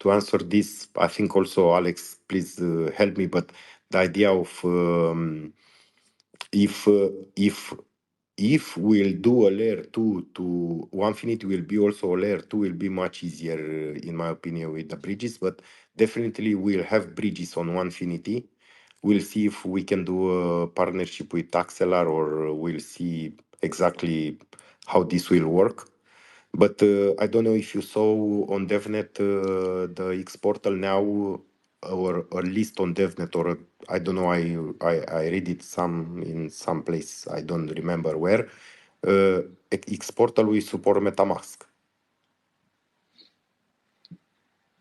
to answer this, I think also Alex, please help me. But the idea of if we'll do a layer 2 to OneFinity will be also a layer 2 will be much easier in my opinion with the bridges, but definitely we'll have bridges on OneFinity. We'll see if we can do a partnership with Axelar, or we'll see exactly how this will work. But I don't know if you saw on DevNet the X portal now, or a list on DevNet, or I don't know. I read it in some place. I don't remember where. X portal will support MetaMask.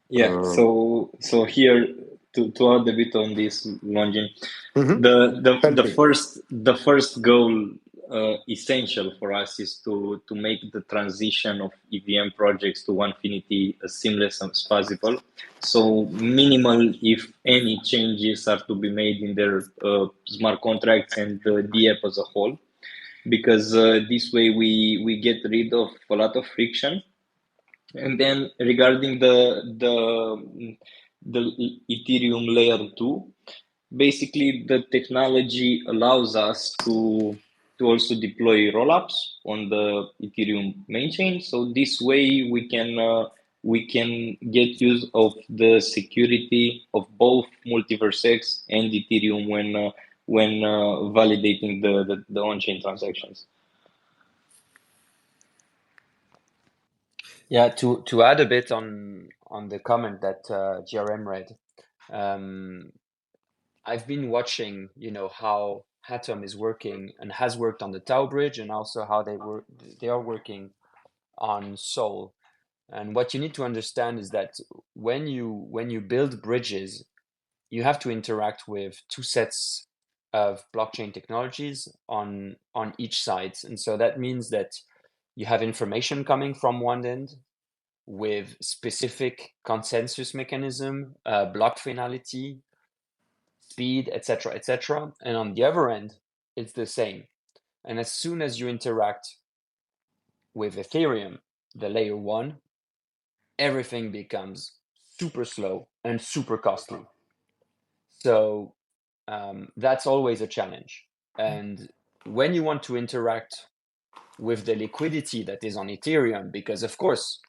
Yeah. So here to add a bit on this, Longin, Mhm. the first goal essential for us is to make the transition of EVM projects to OneFinity as seamless as possible. So minimal, if any, changes are to be made in their smart contracts and the app as a whole, because this way we get rid of a lot of friction. And then regarding the Ethereum layer 2, basically the technology allows us to also deploy rollups on the Ethereum main chain. So this way we can get use of the security of both MultiversX and Ethereum when validating the on-chain transactions. Yeah, to add a bit on the comment that GRM read, I've been watching, how Atom is working and has worked on the Tau bridge, and also how they are working on Sol. And what you need to understand is that when you build bridges, you have to interact with two sets of blockchain technologies on each side, and so that means that you have information coming from one end with specific consensus mechanism, block finality, speed, etc., etc. And on the other end, it's the same. And as soon as you interact with Ethereum, the layer 1, everything becomes super slow and super costly. So that's always a challenge. And when you want to interact with the liquidity that is on Ethereum, because of course,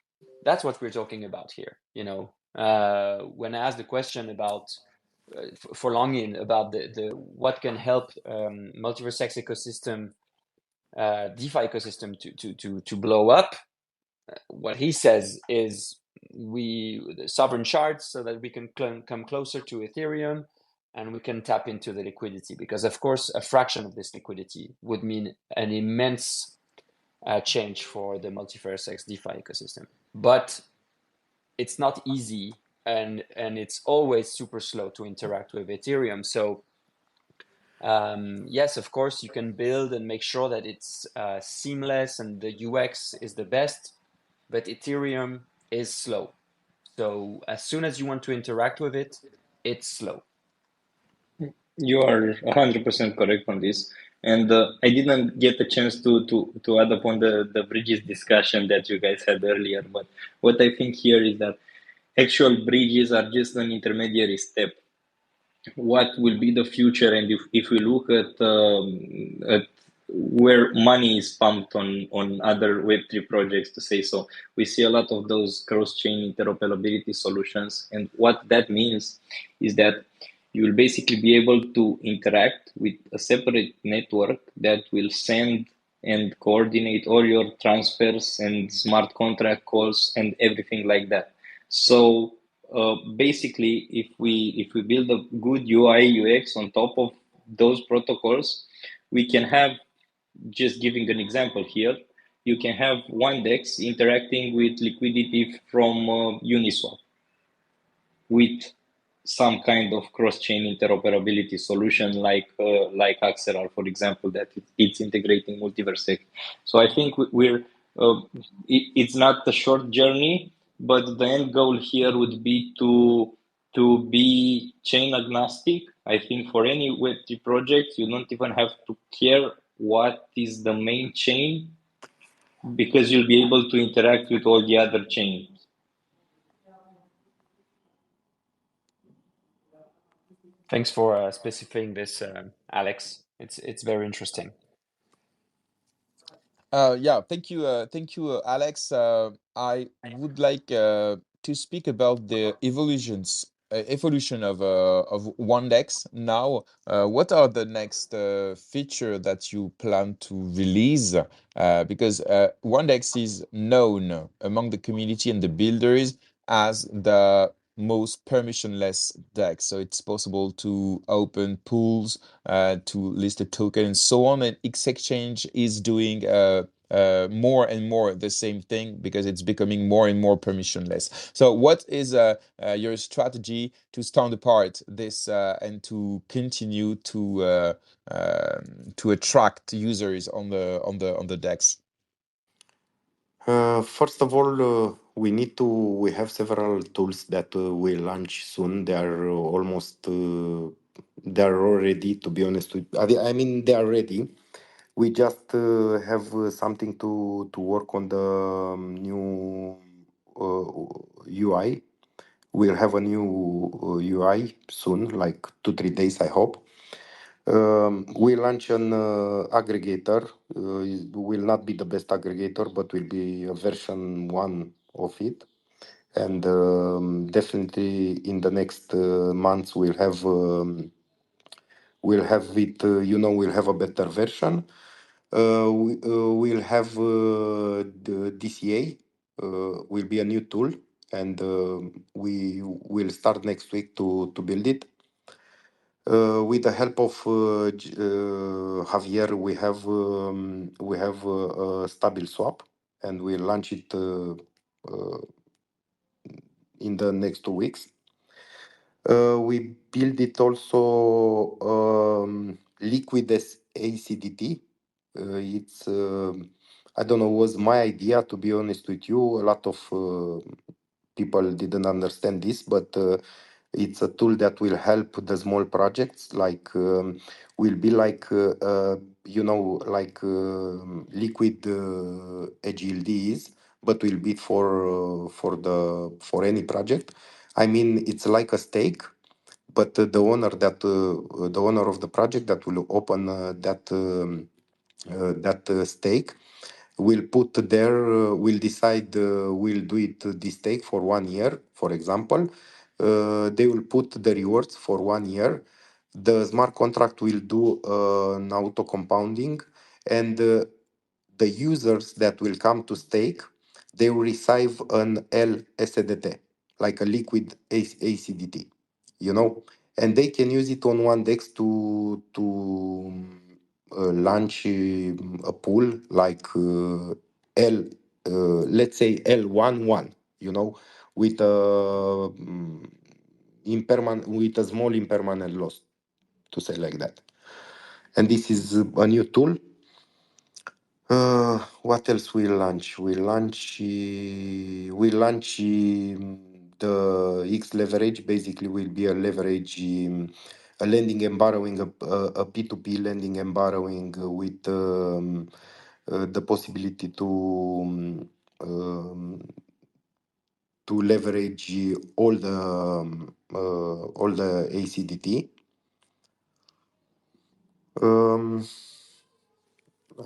that's what we're talking about here. When I asked the question about for Longin about the what can help MultiversX ecosystem, DeFi ecosystem to blow up, what he says is the sovereign shards, so that we can come closer to Ethereum and we can tap into the liquidity, because of course a fraction of this liquidity would mean an immense change for the MultiversX DeFi ecosystem. But it's not easy, and it's always super slow to interact with Ethereum. So yes, of course, you can build and make sure that it's seamless and the UX is the best, but Ethereum is slow. So as soon as you want to interact with it, it's slow. You are 100% correct on this. And I didn't get a chance to add upon the bridges discussion that you guys had earlier. But what I think here is that actual bridges are just an intermediary step. What will be the future? And if we look at where money is pumped on other Web3 projects, to say so, we see a lot of those cross-chain interoperability solutions. And what that means is that you will basically be able to interact with a separate network that will send and coordinate all your transfers and smart contract calls and everything like that. So basically, if we build a good UI UX on top of those protocols, we can have, just giving an example here, you can have OneDex interacting with liquidity from Uniswap with some kind of cross-chain interoperability solution like Axelar, for example, that it's integrating MultiversX. So I think it's not a short journey, but the end goal here would be to be chain agnostic. I think for any Web3 project, you don't even have to care what is the main chain, because you'll be able to interact with all the other chains. Thanks for specifying this, Alex. It's very interesting. Yeah, thank you, Alex. I would like to speak about the evolution of OneDex now. What are the next feature that you plan to release? Because OneDex is known among the community and the builders as the most permissionless DEX. So it's possible to open pools, to list a token and so on. And X Exchange is doing more and more the same thing because it's becoming more and more permissionless. So what is your strategy to stand apart this and to continue to attract users on the DEX? First of all, we have several tools that we launch soon. They are they are already, to be honest with, I mean, they are ready. We just have something to work on the new UI. We'll have a new UI soon, like 2 3 days, I hope. We launch an aggregator. It will not be the best aggregator, but will be a version one of it. And definitely in the next months we'll have it. We'll have a better version. We'll have the DCA. Will be a new tool, and we will start next week to build it. With the help of Javier, we have a stable swap, and we'll launch it uh, in the next 2 weeks. We build it also liquid as ACDT. It's I don't know, was my idea, to be honest with you. A lot of people didn't understand this, but it's a tool that will help the small projects, like will be like like liquid EGLD is, but will be for any project. I mean, it's like a stake, but the owner of the project that will open that stake will put there, will decide, will do it this stake for 1 year, for example. They will put the rewards for 1 year. The smart contract will do an auto compounding, and the users that will come to stake, they will receive an LSDT, like a liquid ACDT, and they can use it on OneDex to launch a pool like L, let's say L11, with a with a small impermanent loss, to say like that. And this is a new tool. What else we launch? The X leverage. Basically, will be a leverage, a lending and borrowing, a P2P lending and borrowing with the possibility to leverage all the ACDT.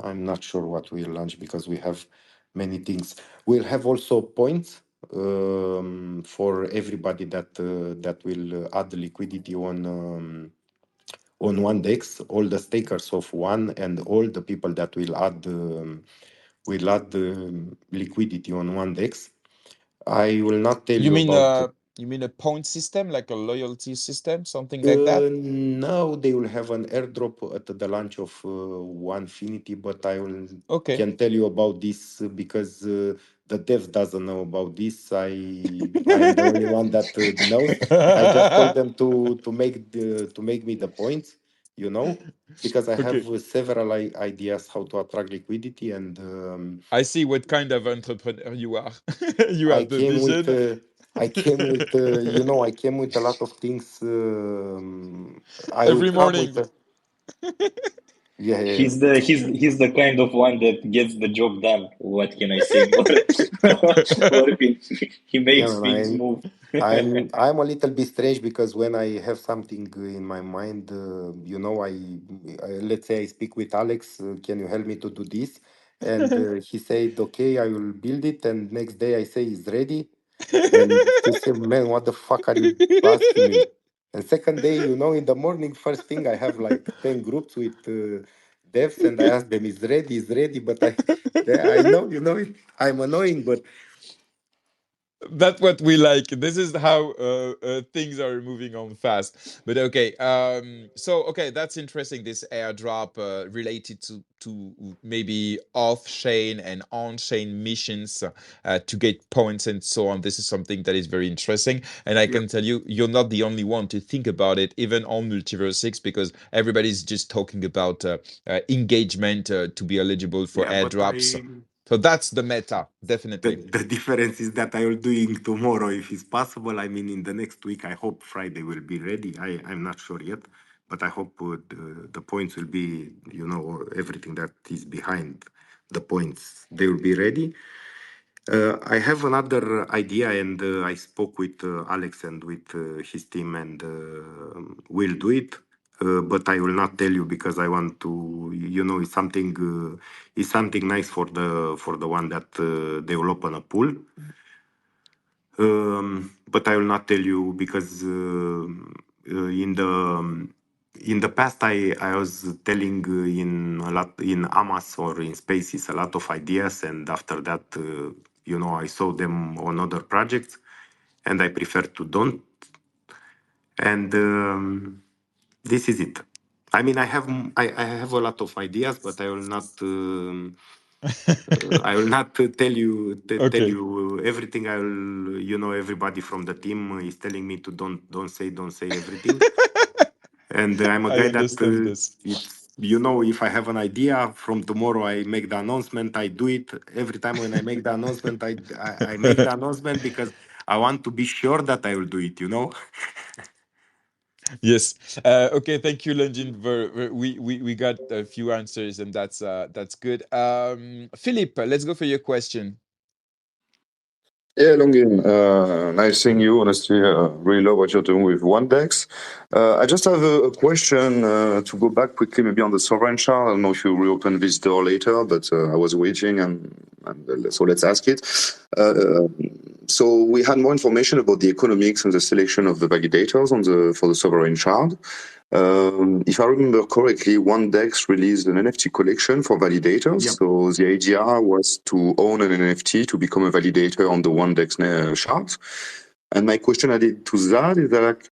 I'm not sure what we'll launch because we have many things. We'll have also points for everybody that will add liquidity on OneDex, all the stakers of One and all the people that will add liquidity on OneDex. I will not tell You you mean about. you mean a point system, like a loyalty system, something like that? Now they will have an airdrop at the launch of OneFinity, but Okay. can tell you about this because the dev doesn't know about this. I am the only one that knows. I just told them to make me the points, because I have Okay. several ideas how to attract liquidity, and I see what kind of entrepreneur you are. You I have the came with vision. I came with I came with a lot of things. I will Every come with morning. Yeah, yeah, yeah. He's the kind of one that gets the job done. What can I say more? Or he Yeah, makes things man, move. I'm a little bit strange because when I have something in my mind, let's say I speak with Alex, can you help me to do this? And he said, okay, I will build it. And next day I say it's ready. And he said, man, what the fuck are you asking me? And second day, in the morning, first thing I have like 10 groups with devs, and I ask them, is ready, is ready. But I know, I'm annoying, but That's what we like. This is how things are moving on fast. But okay, so okay, that's interesting. This airdrop related to maybe off-chain and on-chain missions to get points and so on. This is something that is very interesting, and I yeah, can tell you, you're not the only one to think about it, even on MultiverseX, because everybody's just talking about engagement to be eligible for yeah, but airdrops. So that's the meta, definitely. the difference is that I will doing tomorrow if it's possible. I mean, in the next week, I hope Friday will be ready. I'm not sure yet, but I hope the points will be, or everything that is behind the points, they will be ready. I have another idea, and I spoke with Alex and with his team, and we'll do it. But I will not tell you because I want to, it's something nice for the one that they will open a pool. But I will not tell you because in the past I was telling in a lot in Amas or in Spaces a lot of ideas, and after that I saw them on other projects, and I prefer to don't. And this is it. I mean, I have a lot of ideas, but I will not. I will not tell Okay. you everything. I will, everybody from the team is telling me to don't say everything. And I'm a I guy that understand this. it's if I have an idea from tomorrow, I make the announcement. I do it every time when I make the announcement. I make the announcement because I want to be sure that I will do it. Yes. Okay. Thank you, Longin. We got a few answers, and that's good. Philippe, let's go for your question. Yeah, Longin, nice seeing you. Honestly, really love what you're doing with OneDex. I just have a question to go back quickly, maybe on the Sovereign Shard. I don't know if you reopen this door later, but I was waiting, and so let's ask it. Uh, so we had more information about the economics and the selection of the validators for the Sovereign Shard. If I remember correctly, OneDex released an NFT collection for validators. Yep. So the idea was to own an NFT to become a validator on the OneDex shards. And my question added to that is that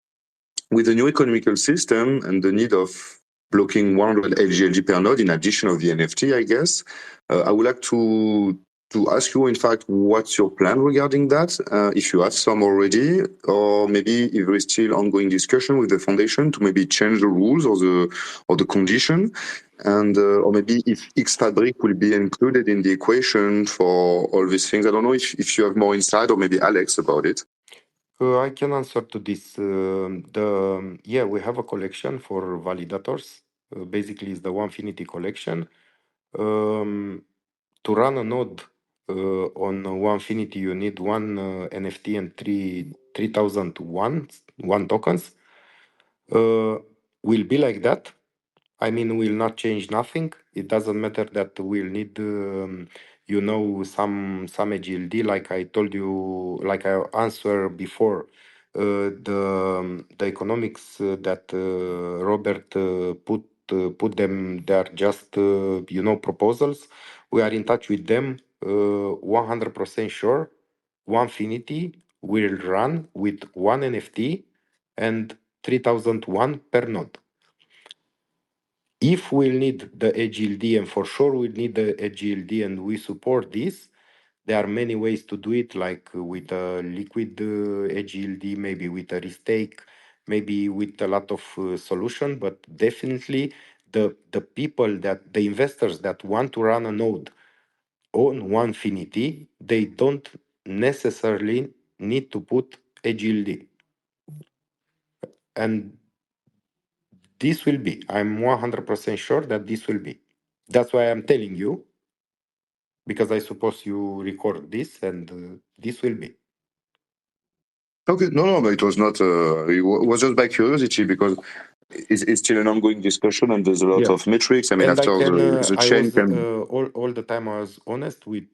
with the new economical system and the need of blocking 100 EGLD per node in addition of the NFT, I guess, I would like to ask you, in fact, what's your plan regarding that? If you have some already, or maybe if there is still ongoing discussion with the foundation to maybe change the rules or the condition, and or maybe if X Fabric will be included in the equation for all these things. I don't know if you have more insight, or maybe Alex about it. I can answer to this. We have a collection for validators. Basically, it's the OneFinity collection. To run a node on OneFinity, you need one NFT and 3,001 tokens. Will be like that. I mean, will not change nothing. It doesn't matter that we'll need, some EGLD, like I told you, like I answered before. The economics that Robert put them, they are just proposals. We are in touch with them. 100% sure. OneFinity will run with one NFT and 3,001 per node. If we'll need the EGLD, and for sure we'll need the EGLD, and we support this, there are many ways to do it, like with a liquid EGLD, maybe with a restake, maybe with a lot of solution, but definitely the investors that want to run a node on OneFinity, they don't necessarily need to put EGLD. And this will be. I'm 100% sure that this will be. That's why I'm telling you, because I suppose you record this, and this will be. Okay, no, but it was not. It was just by curiosity because it's still an ongoing discussion and there's a lot Yeah. of metrics. I mean, And I after can, the I chain was can. all the time I was honest with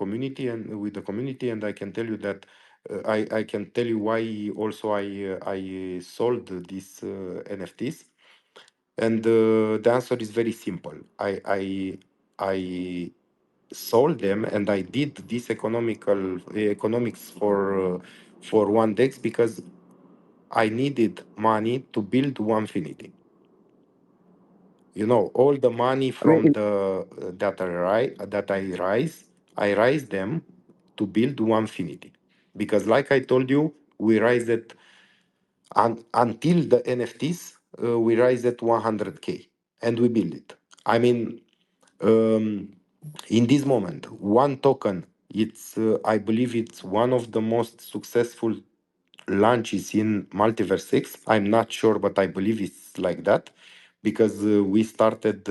community and with the community, and I can tell you that I can tell you why also I sold these NFTs, and the answer is very simple. I sold them and I did this economics for OneDex because I needed money to build OneFinity. You know, all the money I mean, from the that I raise them to build OneFinity, because like I told you, we raised it until the NFTs. We raised it 100K and we build it. I mean, um, in this moment, one token. It's I believe it's one of the most successful launches in MultiversX. I'm not sure, but I believe it's like that because we started.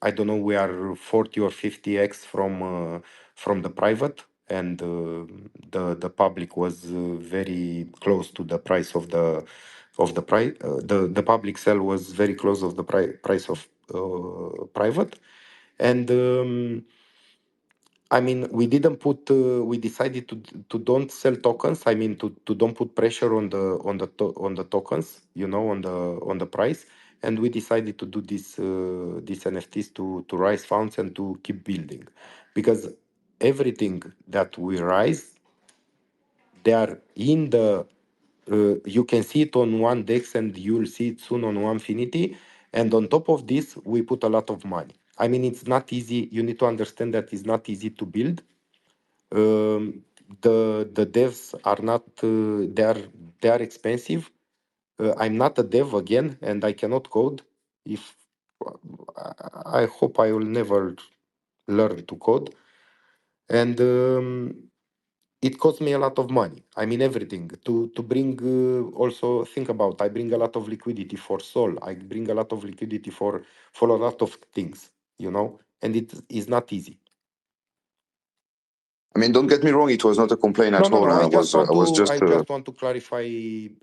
I don't know. We are 40 or 50x from the private, and the public was very close to the price of the price. The public sale was very close of the price of private, and. I mean, we didn't put. We decided to don't sell tokens. I mean, to don't put pressure on the tokens. You know, on the price. And we decided to do these NFTs to raise funds and to keep building, because everything that we raise, they are in the. You can see it on OneDex and you'll see it soon on OneFinity. And on top of this, we put a lot of money. I mean, it's not easy. You need to understand that it's not easy to build. The devs are not they are expensive. I'm not a dev again, and I cannot code. If I hope I will never learn to code, and it costs me a lot of money. I mean everything to bring. Also think about. I bring a lot of liquidity for Sol. I bring a lot of liquidity for a lot of things. You know, and it is not easy. I mean, don't get me wrong. It was not a complaint No, at no, all. no. I was I just. just want to clarify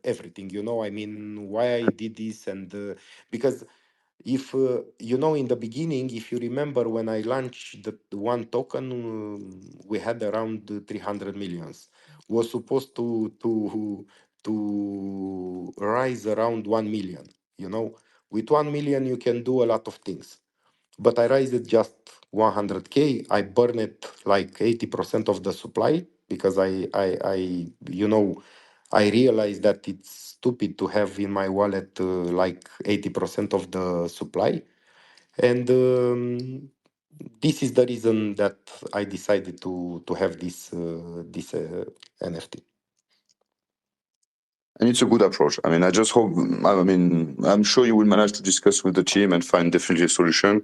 everything. You know, I mean, why I did this, and because if you know, in the beginning, if you remember, when I launched the one token, we had around 300 millions. Was supposed to rise around 1 million. You know, with 1 million, you can do a lot of things, but I raised it just 100K. I burned it like 80% of the supply because you know, I realized that it's stupid to have in my wallet like 80% of the supply. And this is the reason that I decided to have this NFT. And it's a good approach. I mean, I just hope. I mean, I'm sure you will manage to discuss with the team and find definitely a solution,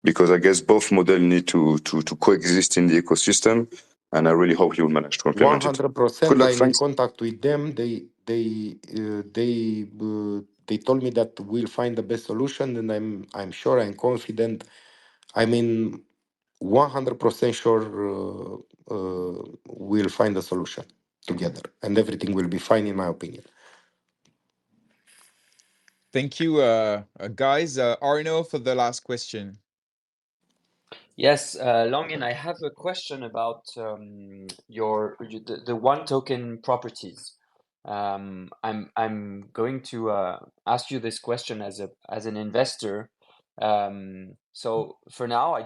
because I guess both models need to coexist in the ecosystem, and I really hope you will manage to implement it. Good 100%. luck, I'm in Frank. contact with them. They told me that we'll find the best solution, and I'm sure, I'm confident. I mean, 100% sure we'll find a solution together, and everything will be fine, in my opinion. Thank you, guys. Arno for the last question. Yes, Longin, I have a question about the one token properties. I'm going to ask you this question as an investor. So for now, I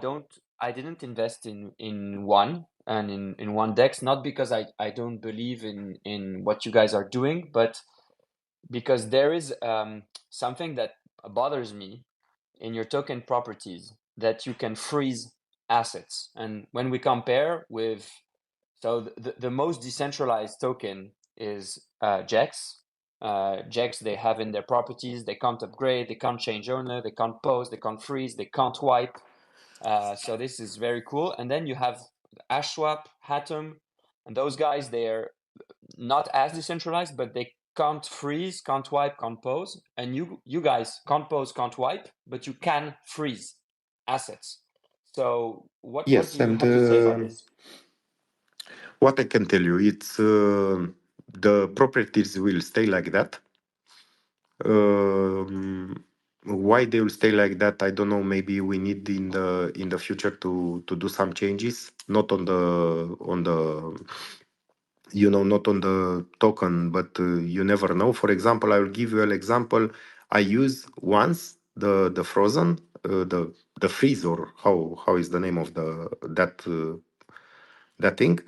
didn't invest in one and in OneDex, not because I don't believe in what you guys are doing, but because there is something that bothers me in your token properties, that you can freeze assets. And when we compare with, so the most decentralized token is JEX. JEX, they have in their properties, they can't upgrade, they can't change owner, they can't pause, they can't freeze, they can't wipe. So this is very cool. And then you have Ashwap, Hatom, and those guys, they're not as decentralized, but can't freeze, can't wipe, can't pause, and you guys can't pause, can't wipe, but you can freeze assets. So what do Yes, you and have to say about this? what I can tell you, it's the properties will stay like that. Um, why they will stay like that, I don't know. Maybe we need in the future to do some changes, not on the not on the token, but you never know. For example, I will give you an example. I use once the frozen the freeze, or how is the name of the that thing,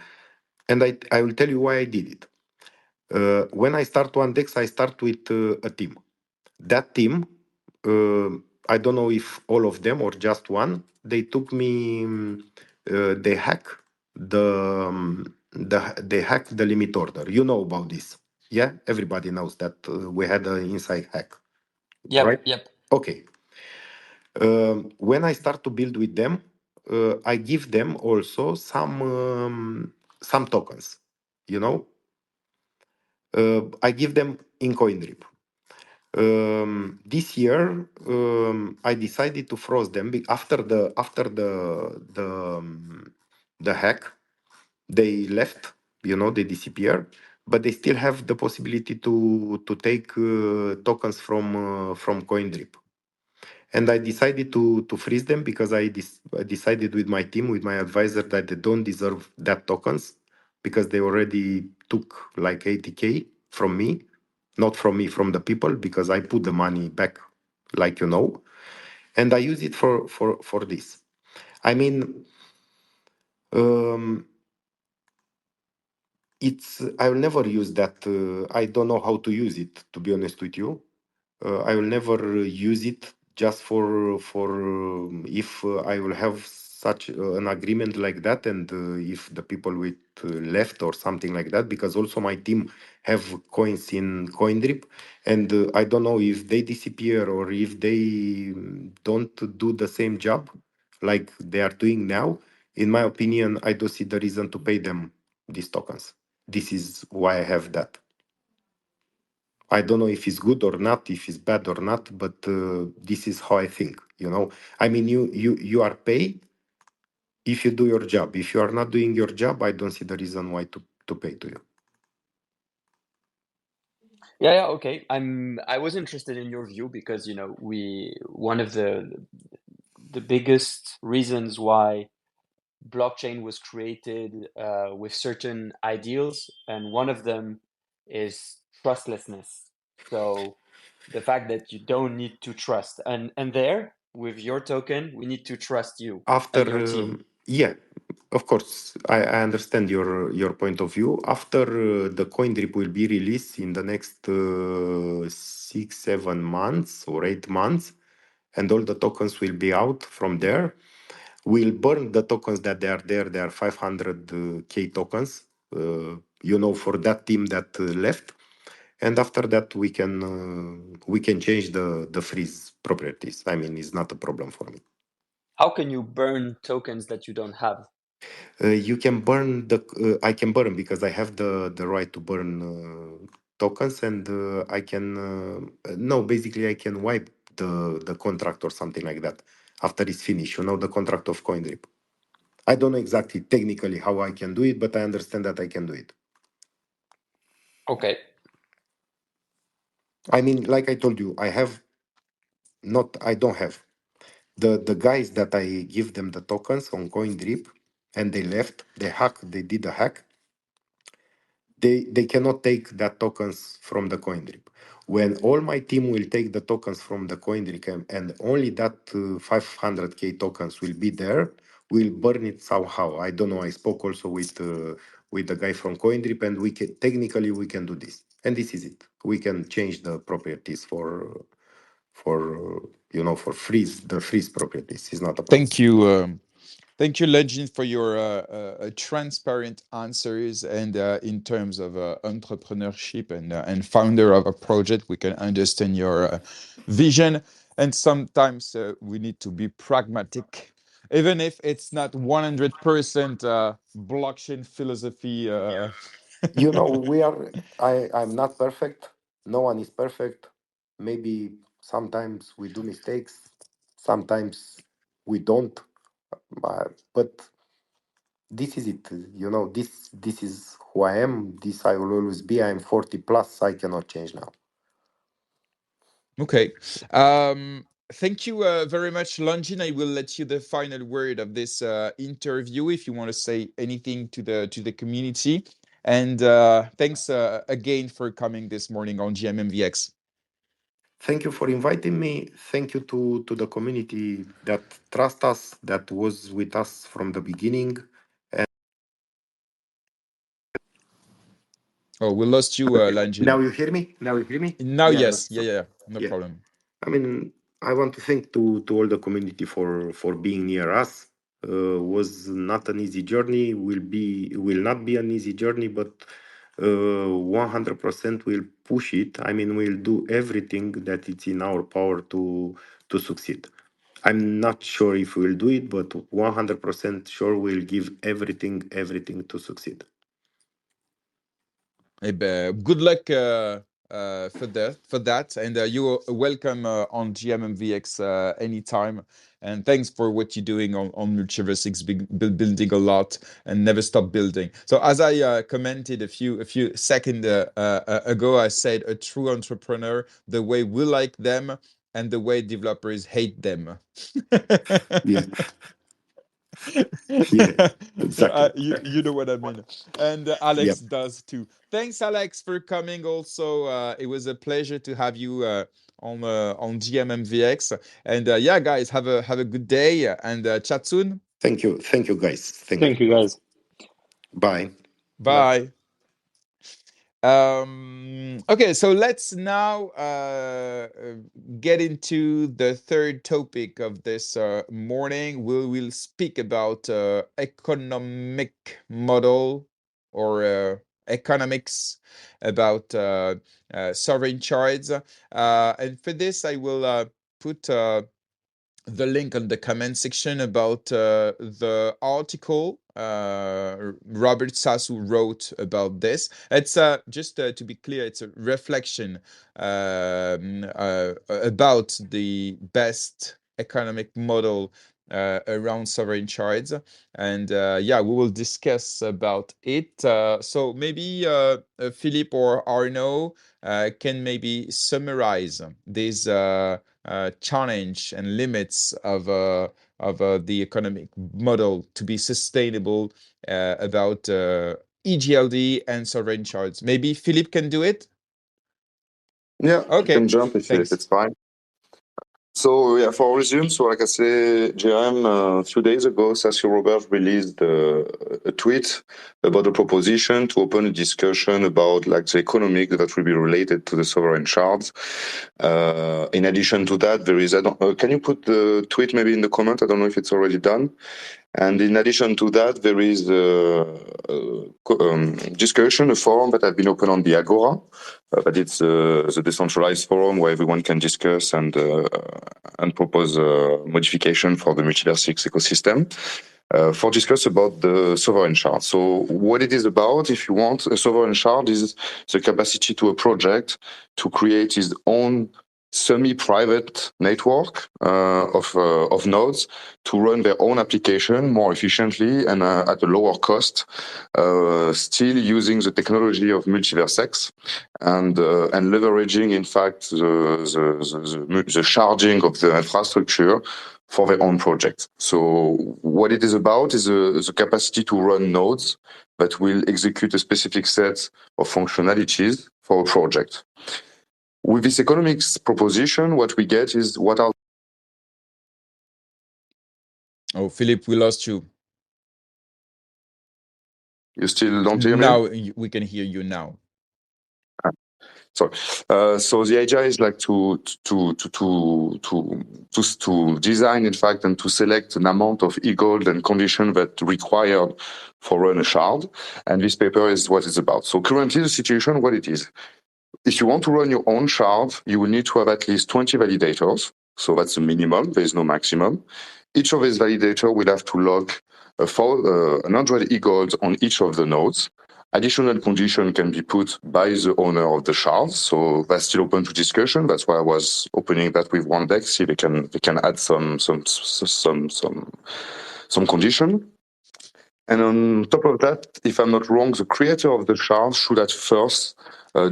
and I will tell you why I did it. When I start OneDex, I start with a team. That team, uh, I don't know if all of them or just one, they took me, they hack they hacked the limit order. You know about this. Yeah, everybody knows that we had an inside hack, right? Yep. Okay. When I start to build with them, I give them also some tokens. You know, I give them in CoinDrip. This year, I decided to froze them after the hack. They left, they disappear, but they still have the possibility to take tokens from CoinDrip. And I decided to freeze them because I decided with my team, with my advisor, that they don't deserve that tokens because they already took like 80K from me, not from me, from the people, because I put the money back, like and I use it for this. I mean, um, I will never use that. I don't know how to use it, to be honest with you. I will never use it just for if I will have such an agreement like that, and if the people with left or something like that, because also my team have coins in CoinDrip, and I don't know if they disappear or if they don't do the same job like they are doing now. In my opinion, I don't see the reason to pay them these tokens. This is why I have that. I don't know if it's good or not, if it's bad or not, but this is how I think. I mean, you are paid if you do your job. If you are not doing your job, I don't see the reason why to pay to you. Yeah, okay. I was interested in your view because one of the biggest reasons why blockchain was created with certain ideals, and one of them is trustlessness. So the fact that you don't need to trust, and there with your token, we need to trust you After, and your team. yeah, of course, I understand your point of view. After the CoinDrip will be released in the next 6, 7 months or 8 months, and all the tokens will be out from there. We'll burn the tokens that they are there. They are 500K tokens, for that team that left. And after that, we can change the freeze properties. I mean, it's not a problem for me. How can you burn tokens that you don't have? You can burn I can burn because I have the right to burn tokens, and I can no, basically I can wipe the contract or something like that after it's finished. The contract of CoinDrip. I don't know exactly technically how I can do it, but I understand that I can do it. Okay. I mean, like I told you, I don't have the guys that I give them the tokens on CoinDrip, and they left. They did a hack. They cannot take that tokens from the CoinDrip. When all my team will take the tokens from the CoinDrip, and only that 500K tokens will be there, we'll burn it somehow. I don't know. I spoke also with the guy from CoinDrip, and technically we can do this. And this is it. We can change the properties for freeze properties. It's not a problem. Thank you. Thank you, Legend, for your transparent answers. And in terms of entrepreneurship and founder of a project, we can understand your vision. And sometimes we need to be pragmatic, even if it's not 100% blockchain philosophy. I'm not perfect. No one is perfect. Maybe sometimes we do mistakes, sometimes we don't. But this is it. This is who I am. This I will always be. I'm 40 plus. I cannot change now. Okay. Thank you very much, Longin. I will let you the final word of this interview if you want to say anything to the community. And thanks again for coming this morning on GMMVX. Thank you for inviting me. Thank you to the community that trust us, that was with us from the beginning. Oh, we lost you, Longin. Now you hear me? Now you hear me? Now, Yeah, yes. Yeah. No yeah. problem. I mean, I want to thank to all the community for being near us. Was not an easy journey. Will not be an easy journey, but 100% will push it. I mean, we'll do everything that it's in our power to succeed. I'm not sure if we'll do it, but 100% sure we'll give everything to succeed. Good luck for that, and you're welcome on GMMVX anytime. And thanks for what you're doing on MultiversX, building a lot and never stop building. So as I commented a few seconds ago, I said a true entrepreneur, the way we like them and the way developers hate them. Yeah. Yeah, exactly. You know what I mean. And Alex Yep. does too. Thanks, Alex, for coming. Also, it was a pleasure to have you on GMMVX. And yeah, guys, have a good day and chat soon. Thank you, guys. Thank you, guys. Bye. Bye. Okay, so let's now get into the third topic of this morning. We will speak about economic model or economics about sovereign shards. And for this, I will put the link on the comment section about the article Robert Sasu wrote about this. It's just to be clear, it's a reflection about the best economic model around sovereign shards, and yeah, we will discuss about it. So maybe Philippe or Arnaud can maybe summarize these challenge and limits of the economic model to be sustainable about EGLD and sovereign shards. Maybe Philippe can do it? Yeah, you Okay, can jump if thanks. it's fine. So yeah, for resume, so like I say, JRM, a few days ago, Sasu Robert released a tweet about a proposition to open a discussion about like the economic that will be related to the sovereign shards. In addition to that, there is, can you put the tweet maybe in the comment? I don't know if it's already done. And in addition to that, there is a discussion, a forum that has been opened on the Agora, but it's the decentralized forum where everyone can discuss and propose modification for the MultiversX ecosystem. For discuss about the sovereign shard. So what it is about, if you want, a sovereign shard is the capacity to a project to create its own semi-private network of nodes to run their own application more efficiently and at a lower cost, still using the technology of MultiversX and leveraging, in fact, the sharding of the infrastructure for their own project. So what it is about is the capacity to run nodes that will execute a specific set of functionalities for a project. With this economics proposition, what we get is what are... Oh, Philippe, we lost you. You still don't hear me? Now we can hear you now. Sorry. So the idea is like to design, in fact, and to select an amount of EGLD and condition that required for run a shard. And this paper is what it's about. So currently the situation, what it is. If you want to run your own shard, you will need to have at least 20 validators. So that's the minimum. There is no maximum. Each of these validators will have to log 100 EGLD on each of the nodes. Additional condition can be put by the owner of the shards, so that's still open to discussion. That's why I was opening that with OneDex. See, they can add some condition. And on top of that, if I'm not wrong, the creator of the shard should at first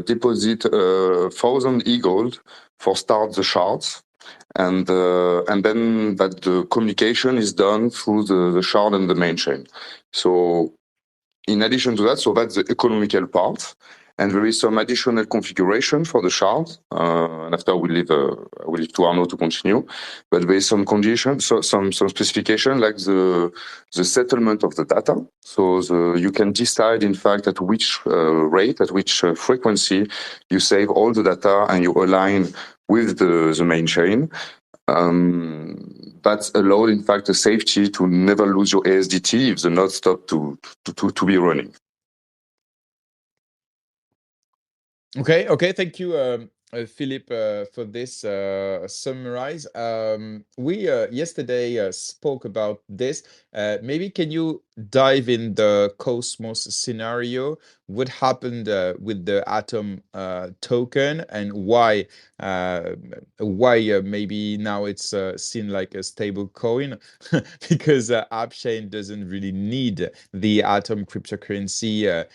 deposit 1,000 EGLD for start the shards, and then that the communication is done through the shard and the main chain. So in addition to that, so that's the economical part. And there is some additional configuration for the shard. And after we leave to Arnaud to continue. But there is some condition, so some specification like the settlement of the data. So you can decide, in fact, at which rate, at which frequency you save all the data and you align with the main chain. That's allowed, in fact, the safety to never lose your ASDT if the node stop to be running. Okay, thank you, Philippe, for this summarize. We yesterday spoke about this. Maybe can you dive in the Cosmos scenario? What happened with the Atom token, and why maybe now it's seen like a stable coin because AppChain doesn't really need the Atom cryptocurrency.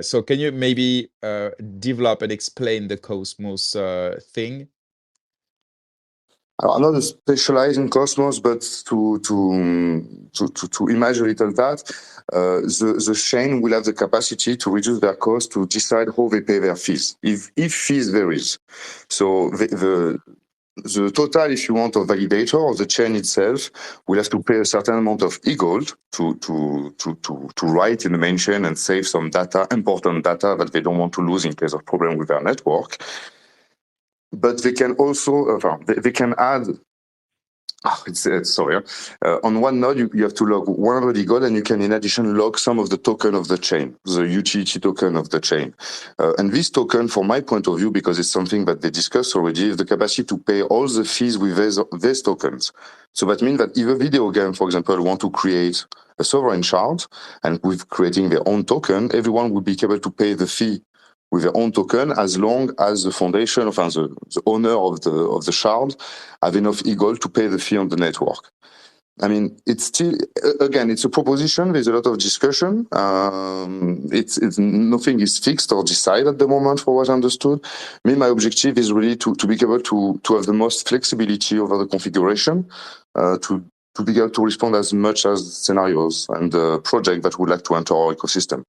So can you maybe develop and explain the Cosmos thing? I'm not specialized in Cosmos, but to imagine a little that, the chain will have the capacity to reduce their cost to decide how they pay their fees, if fees varies. So the total, if you want, of validator of the chain itself will have to pay a certain amount of EGLD to write in the main chain and save some data, important data that they don't want to lose in case of problem with their network. But they can also, they can add. Sorry. On one node, you have to log 100 EGLD, and you can, in addition, log some of the token of the chain, the utility token of the chain. And this token, from my point of view, because it's something that they discussed already, is the capacity to pay all the fees with these tokens. So that means that if a video game, for example, want to create a sovereign shard, and with creating their own token, everyone would be able to pay the fee with their own token, as long as the foundation, the owner of the shard, have enough EGLD to pay the fee on the network. I mean, it's still, again, it's a proposition. There's a lot of discussion. It's nothing is fixed or decided at the moment, for what I understood. My objective is really to be able to have the most flexibility over the configuration, to be able to respond as much as scenarios and projects that would like to enter our ecosystem.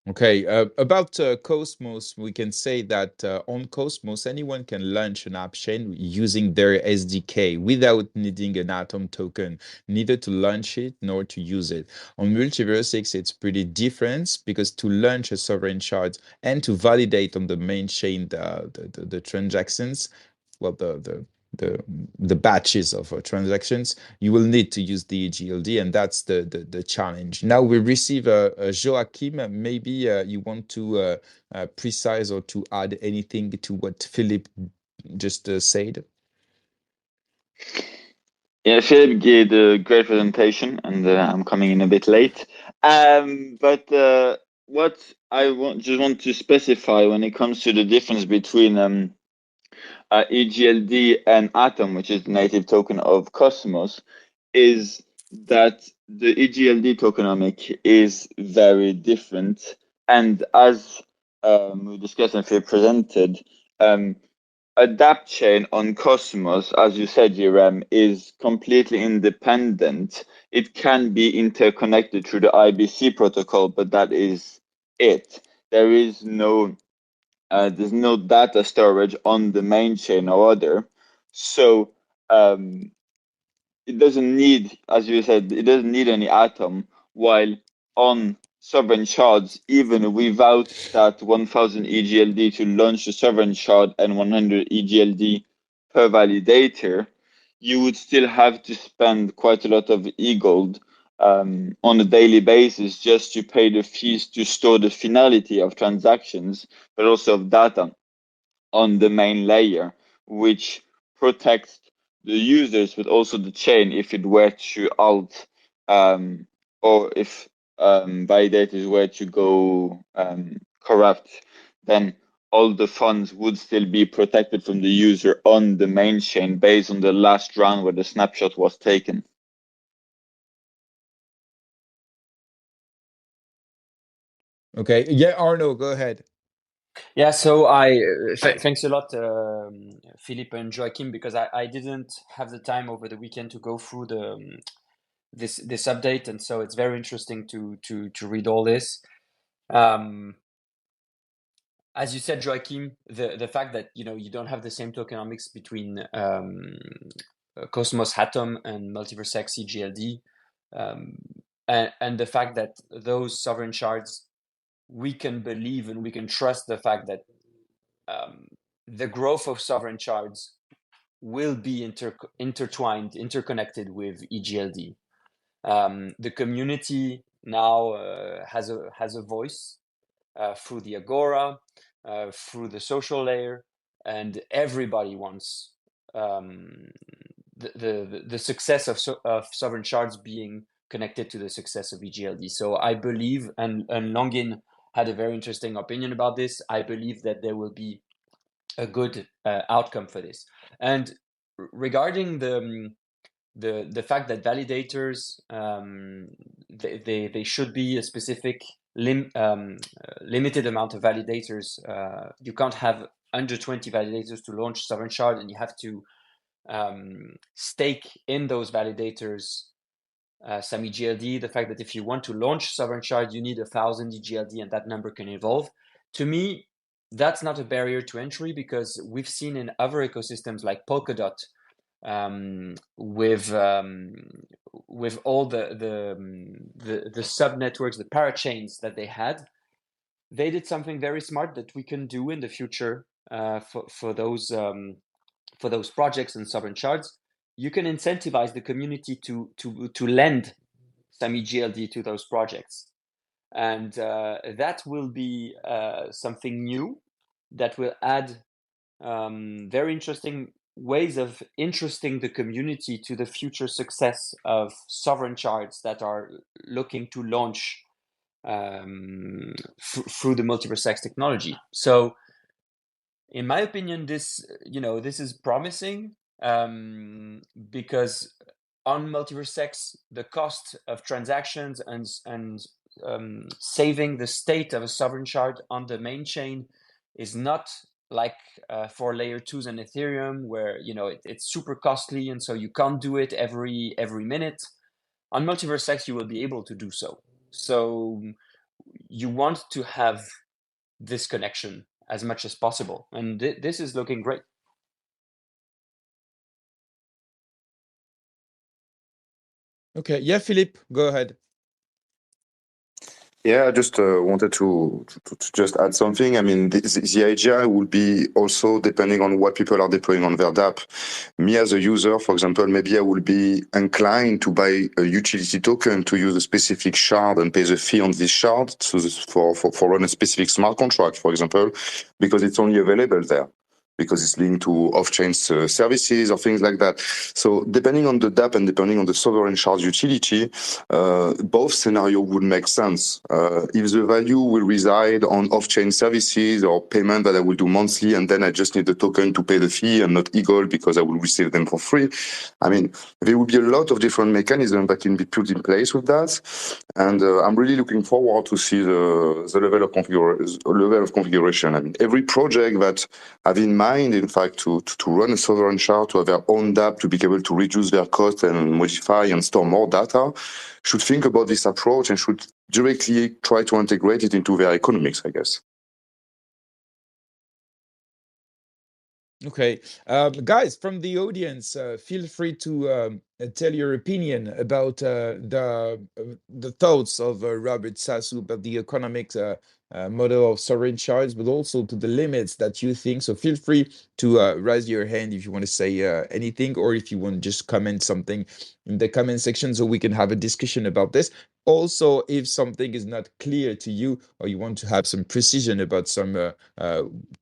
Okay, about Cosmos, we can say that on Cosmos, anyone can launch an app chain using their SDK without needing an Atom token, neither to launch it nor to use it. On MultiversX, it's pretty different because to launch a sovereign shard and to validate on the main chain the transactions, well, the batches of transactions, you will need to use the EGLD, and that's the challenge. Now we receive a Joachim. Maybe you want to precise or to add anything to what Philippe just said? Yeah, Philip gave a great presentation, and I'm coming in a bit late. But what I just want to specify when it comes to the difference between EGLD and Atom, which is the native token of Cosmos, is that the EGLD tokenomic is very different. And as we discussed and Philip presented, a dApp chain on Cosmos, as you said, Jerem, is completely independent. It can be interconnected through the IBC protocol, but that is it. There is no there's no data storage on the main chain or other. So it doesn't need, as you said, it doesn't need any Atom, while on Sovereign Shards, even without that 1000 EGLD to launch the Sovereign Shard and 100 EGLD per validator, you would still have to spend quite a lot of EGLD on a daily basis just to pay the fees to store the finality of transactions, but also of data on the main layer, which protects the users, but also the chain if it were to alt, or if validators were to go corrupt, then all the funds would still be protected from the user on the main chain based on the last round where the snapshot was taken. Okay. Yeah, Arno, go ahead. Yeah, so thanks a lot, Philippe and Joachim, because I didn't have the time over the weekend to go through this update, and so it's very interesting to read all this. As you said, Joachim, the fact that you don't have the same tokenomics between Cosmos Atom and MultiversX EGLD, and the fact that those sovereign shards, we can believe and we can trust the fact that the growth of sovereign shards will be intertwined, interconnected with EGLD. The community now has a voice through the Agora, through the social layer, and everybody wants the success of sovereign shards being connected to the success of EGLD. So I believe, and Longin had a very interesting opinion about this, I believe that there will be a good outcome for this. And regarding the fact that validators, they should be a specific limited amount of validators. You can't have under 20 validators to launch Sovereign Shard, and you have to stake in those validators some EGLD. The fact that if you want to launch Sovereign Shard, you need 1,000 EGLD, and that number can evolve. To me, that's not a barrier to entry, because we've seen in other ecosystems like Polkadot, with all the sub networks, the parachains that they had, they did something very smart that we can do in the future for those projects and sovereign shards. You can incentivize the community to lend some EGLD to those projects, and that will be something new that will add very interesting ways of interesting the community to the future success of sovereign shards that are looking to launch through the MultiversX technology. So, in my opinion, this is promising, because on MultiversX, the cost of transactions and saving the state of a sovereign shard on the main chain is not like for layer 2s and Ethereum, where it's super costly, and so you can't do it every minute. On MultiversX, you will be able to do so. So you want to have this connection as much as possible, and this is looking great. Okay, yeah, Philippe, go ahead. Yeah, I just wanted to just add something. I mean, the idea will be also depending on what people are deploying on their dApp. Me as a user, for example, maybe I will be inclined to buy a utility token to use a specific shard and pay the fee on this shard, so for run a specific smart contract, for example, because it's only available there, because it's linked to off-chain services or things like that. So depending on the dApp and depending on the sovereign shard utility, both scenario would make sense. If the value will reside on off-chain services or payment that I will do monthly, and then I just need the token to pay the fee and not EGLD because I will receive them for free. I mean, there will be a lot of different mechanisms that can be put in place with that. And I'm really looking forward to see the level of configuration. I mean, every project that have in mind, in fact, to run a sovereign shard, to have their own dApp, to be able to reduce their cost and modify and store more data, should think about this approach and should directly try to integrate it into their economics, I guess. Okay, guys from the audience, feel free to tell your opinion about the thoughts of Robert Sasu about the economic model of sovereign shards, but also to the limits that you think. So feel free to raise your hand if you want to say anything, or if you want to just comment something in the comment section so we can have a discussion about this. Also, if something is not clear to you or you want to have some precision about some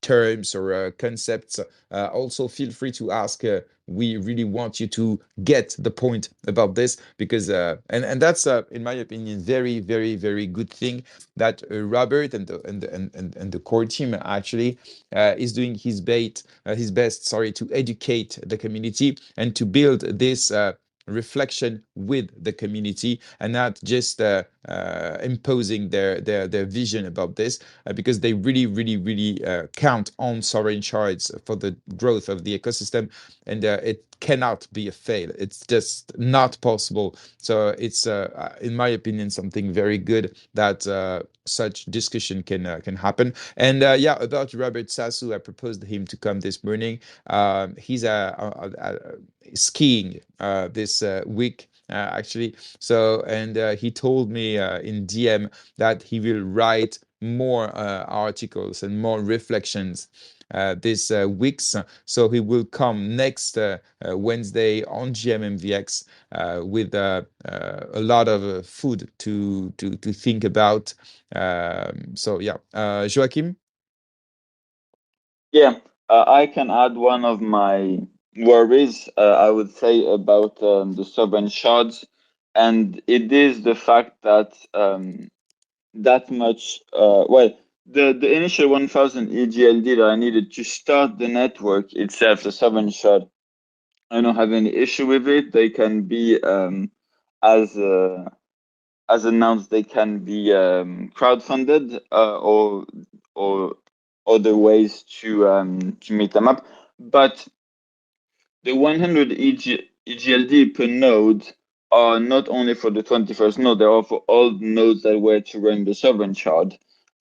terms or concepts, also feel free to ask we really want you to get the point about this, because and that's in my opinion very very very good thing that Robert and the core team actually is doing his best, sorry, to educate the community and to build this reflection with the community, and not just imposing their vision about this, because they really really really count on Sovereign Shards for the growth of the ecosystem, and it cannot be a fail. It's just not possible. So it's in my opinion something very good that such discussion can happen. And yeah, about Robert Sasu, I proposed him to come this morning. He's skiing this week actually. So, and he told me in DM that he will write more articles and more reflections this weeks. So he will come next Wednesday on GMMVX with a lot of food to think about. So yeah, Joachim. Yeah, I can add one of my worries, I would say, about the sovereign shards, and it is the fact that that much, the initial 1000 EGLD that I needed to start the network itself, the sovereign shard, I don't have any issue with it. They can be, as announced, they can be crowdfunded, or other ways to meet them up. But the 100 EGLD per node are not only for the 21st node, they are for all nodes that were to run the sovereign shard.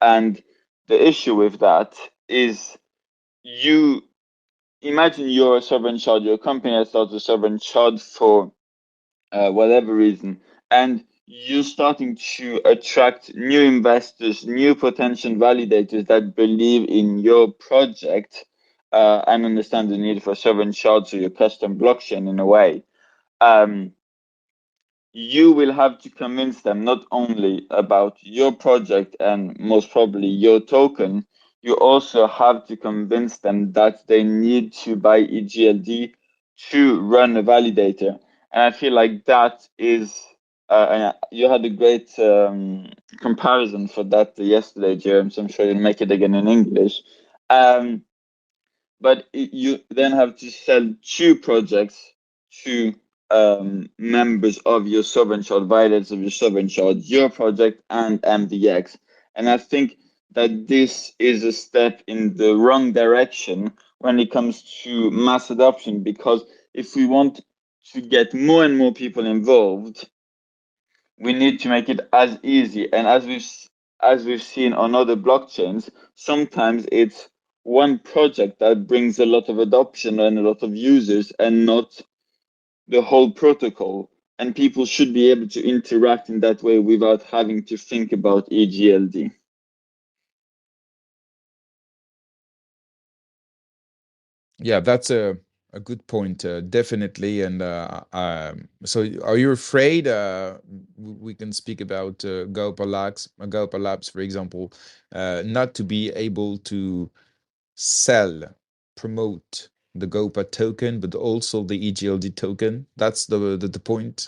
And the issue with that is, you imagine you're a sovereign shard, your company has started a sovereign shard for whatever reason, and you're starting to attract new investors, new potential validators that believe in your project and understand the need for sovereign shards or your custom blockchain in a way. You will have to convince them not only about your project and most probably your token, you also have to convince them that they need to buy EGLD to run a validator. And I feel like that is, you had a great comparison for that yesterday, Jeremy, so I'm sure you'll make it again in English. But you then have to sell two projects to members of your Sovereign Shard, violators of your Sovereign Shard, your project and MvX. And I think that this is a step in the wrong direction when it comes to mass adoption, because if we want to get more and more people involved, we need to make it as easy. And as we've seen on other blockchains, sometimes it's one project that brings a lot of adoption and a lot of users, and not the whole protocol. And people should be able to interact in that way without having to think about EGLD. Yeah, that's a good point, definitely. And so, are you afraid? We can speak about Gaupa Labs, for example, not to be able to sell, promote the Gaupa token, but also the EGLD token. That's the point.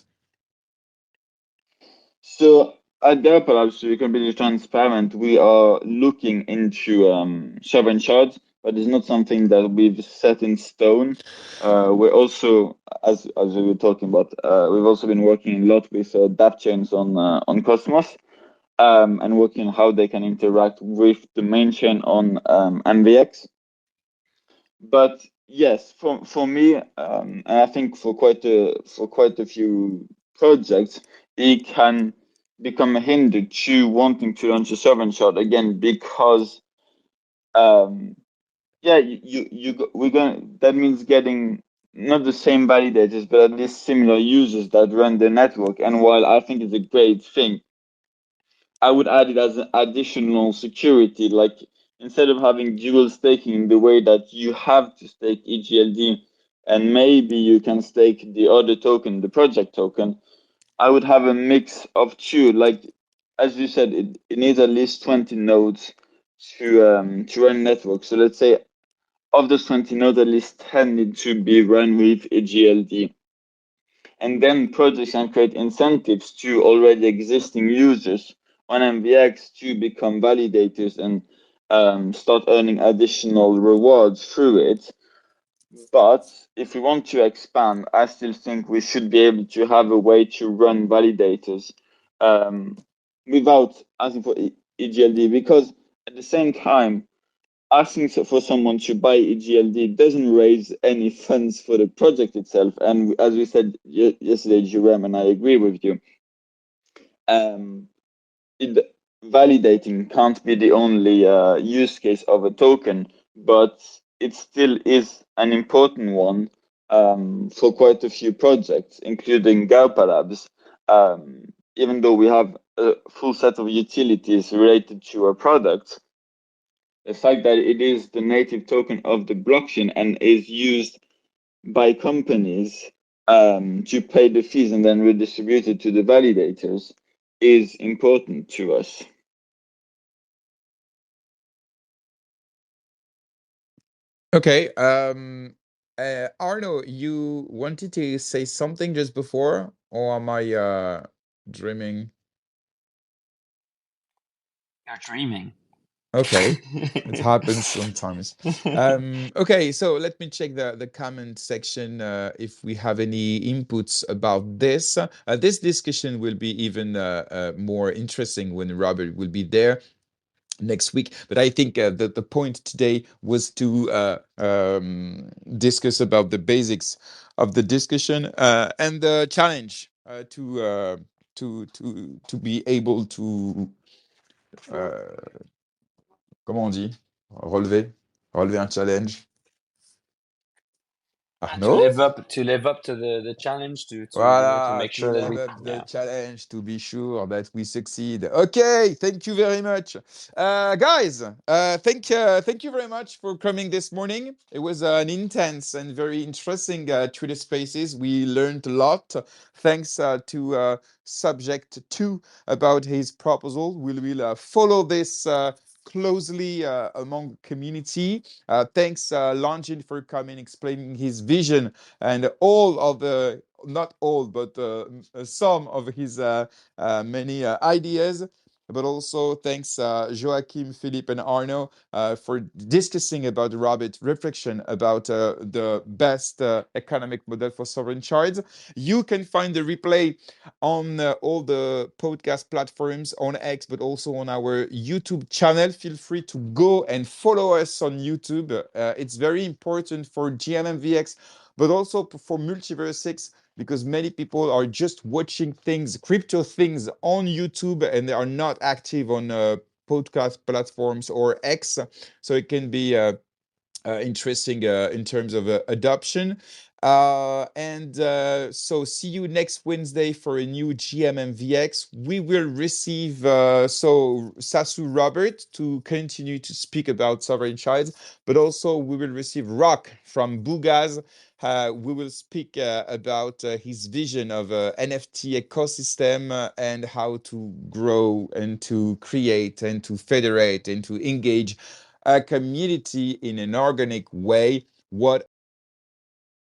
So at Delta Labs, to be completely transparent, we are looking into sovereign shards, but it's not something that we've set in stone. We're also, as we were talking about, we've also been working a lot with dApp chains on Cosmos, and working on how they can interact with the main chain on MvX. But yes, for me, and I think for quite a few projects, it can become a hinder to wanting to launch a sovereign shard again, because yeah, we're going, that means getting not the same validators, but at least similar users that run the network. And while I think it's a great thing, I would add it as an additional security. Like, instead of having dual staking in the way that you have to stake EGLD and maybe you can stake the other token, the project token, I would have a mix of two. Like, as you said, it needs at least 20 nodes to run a network. So let's say of those 20 nodes, at least 10 need to be run with EGLD. And then projects can create incentives to already existing users on MVX to become validators and start earning additional rewards through it. But if we want to expand, I still think we should be able to have a way to run validators without asking for EGLD, because at the same time, asking for someone to buy EGLD doesn't raise any funds for the project itself. And as we said yesterday, Jerome, and I agree with you, validating can't be the only use case of a token, but it still is an important one for quite a few projects, including Gaupa Labs. Even though we have a full set of utilities related to our product, the fact that it is the native token of the blockchain and is used by companies to pay the fees and then redistribute it to the validators is important to us. Okay. Arno, you wanted to say something just before, or am I dreaming? You're dreaming. Okay. It happens sometimes. Okay, so let me check the comment section if we have any inputs about this. This discussion will be even more interesting when Robert will be there next week. But I think the point today was to discuss about the basics of the discussion and the challenge to be able to comment on dit? Relever un challenge. To Arnaud? live up to the challenge, to Voilà, make to sure that live we up the challenge, to be sure that we succeed. Okay, thank you very much. Guys, thank you very much for coming this morning. It was an intense and very interesting Twitter Spaces. We learned a lot. Thanks to Subject 2 about his proposal. We will follow this closely among community. Thanks Longin for coming, explaining his vision and all of the, not all, but some of his many ideas. But also thanks Joachim, Philippe, and Arno for discussing about Robert reflection about the best economic model for sovereign shards. You can find the replay on all the podcast platforms on X, but also on our YouTube channel. Feel free to go and follow us on YouTube. It's very important for GMMVX, but also for MultiversX, because many people are just watching things, crypto things on YouTube, and they are not active on podcast platforms or X. So it can be interesting in terms of adoption. So see you next Wednesday for a new GMMVX. We will receive Sasu Robert to continue to speak about sovereign shards, but also we will receive Rock from Bugaz. We will speak about his vision of NFT ecosystem and how to grow and to create and to federate and to engage a community in an organic way. What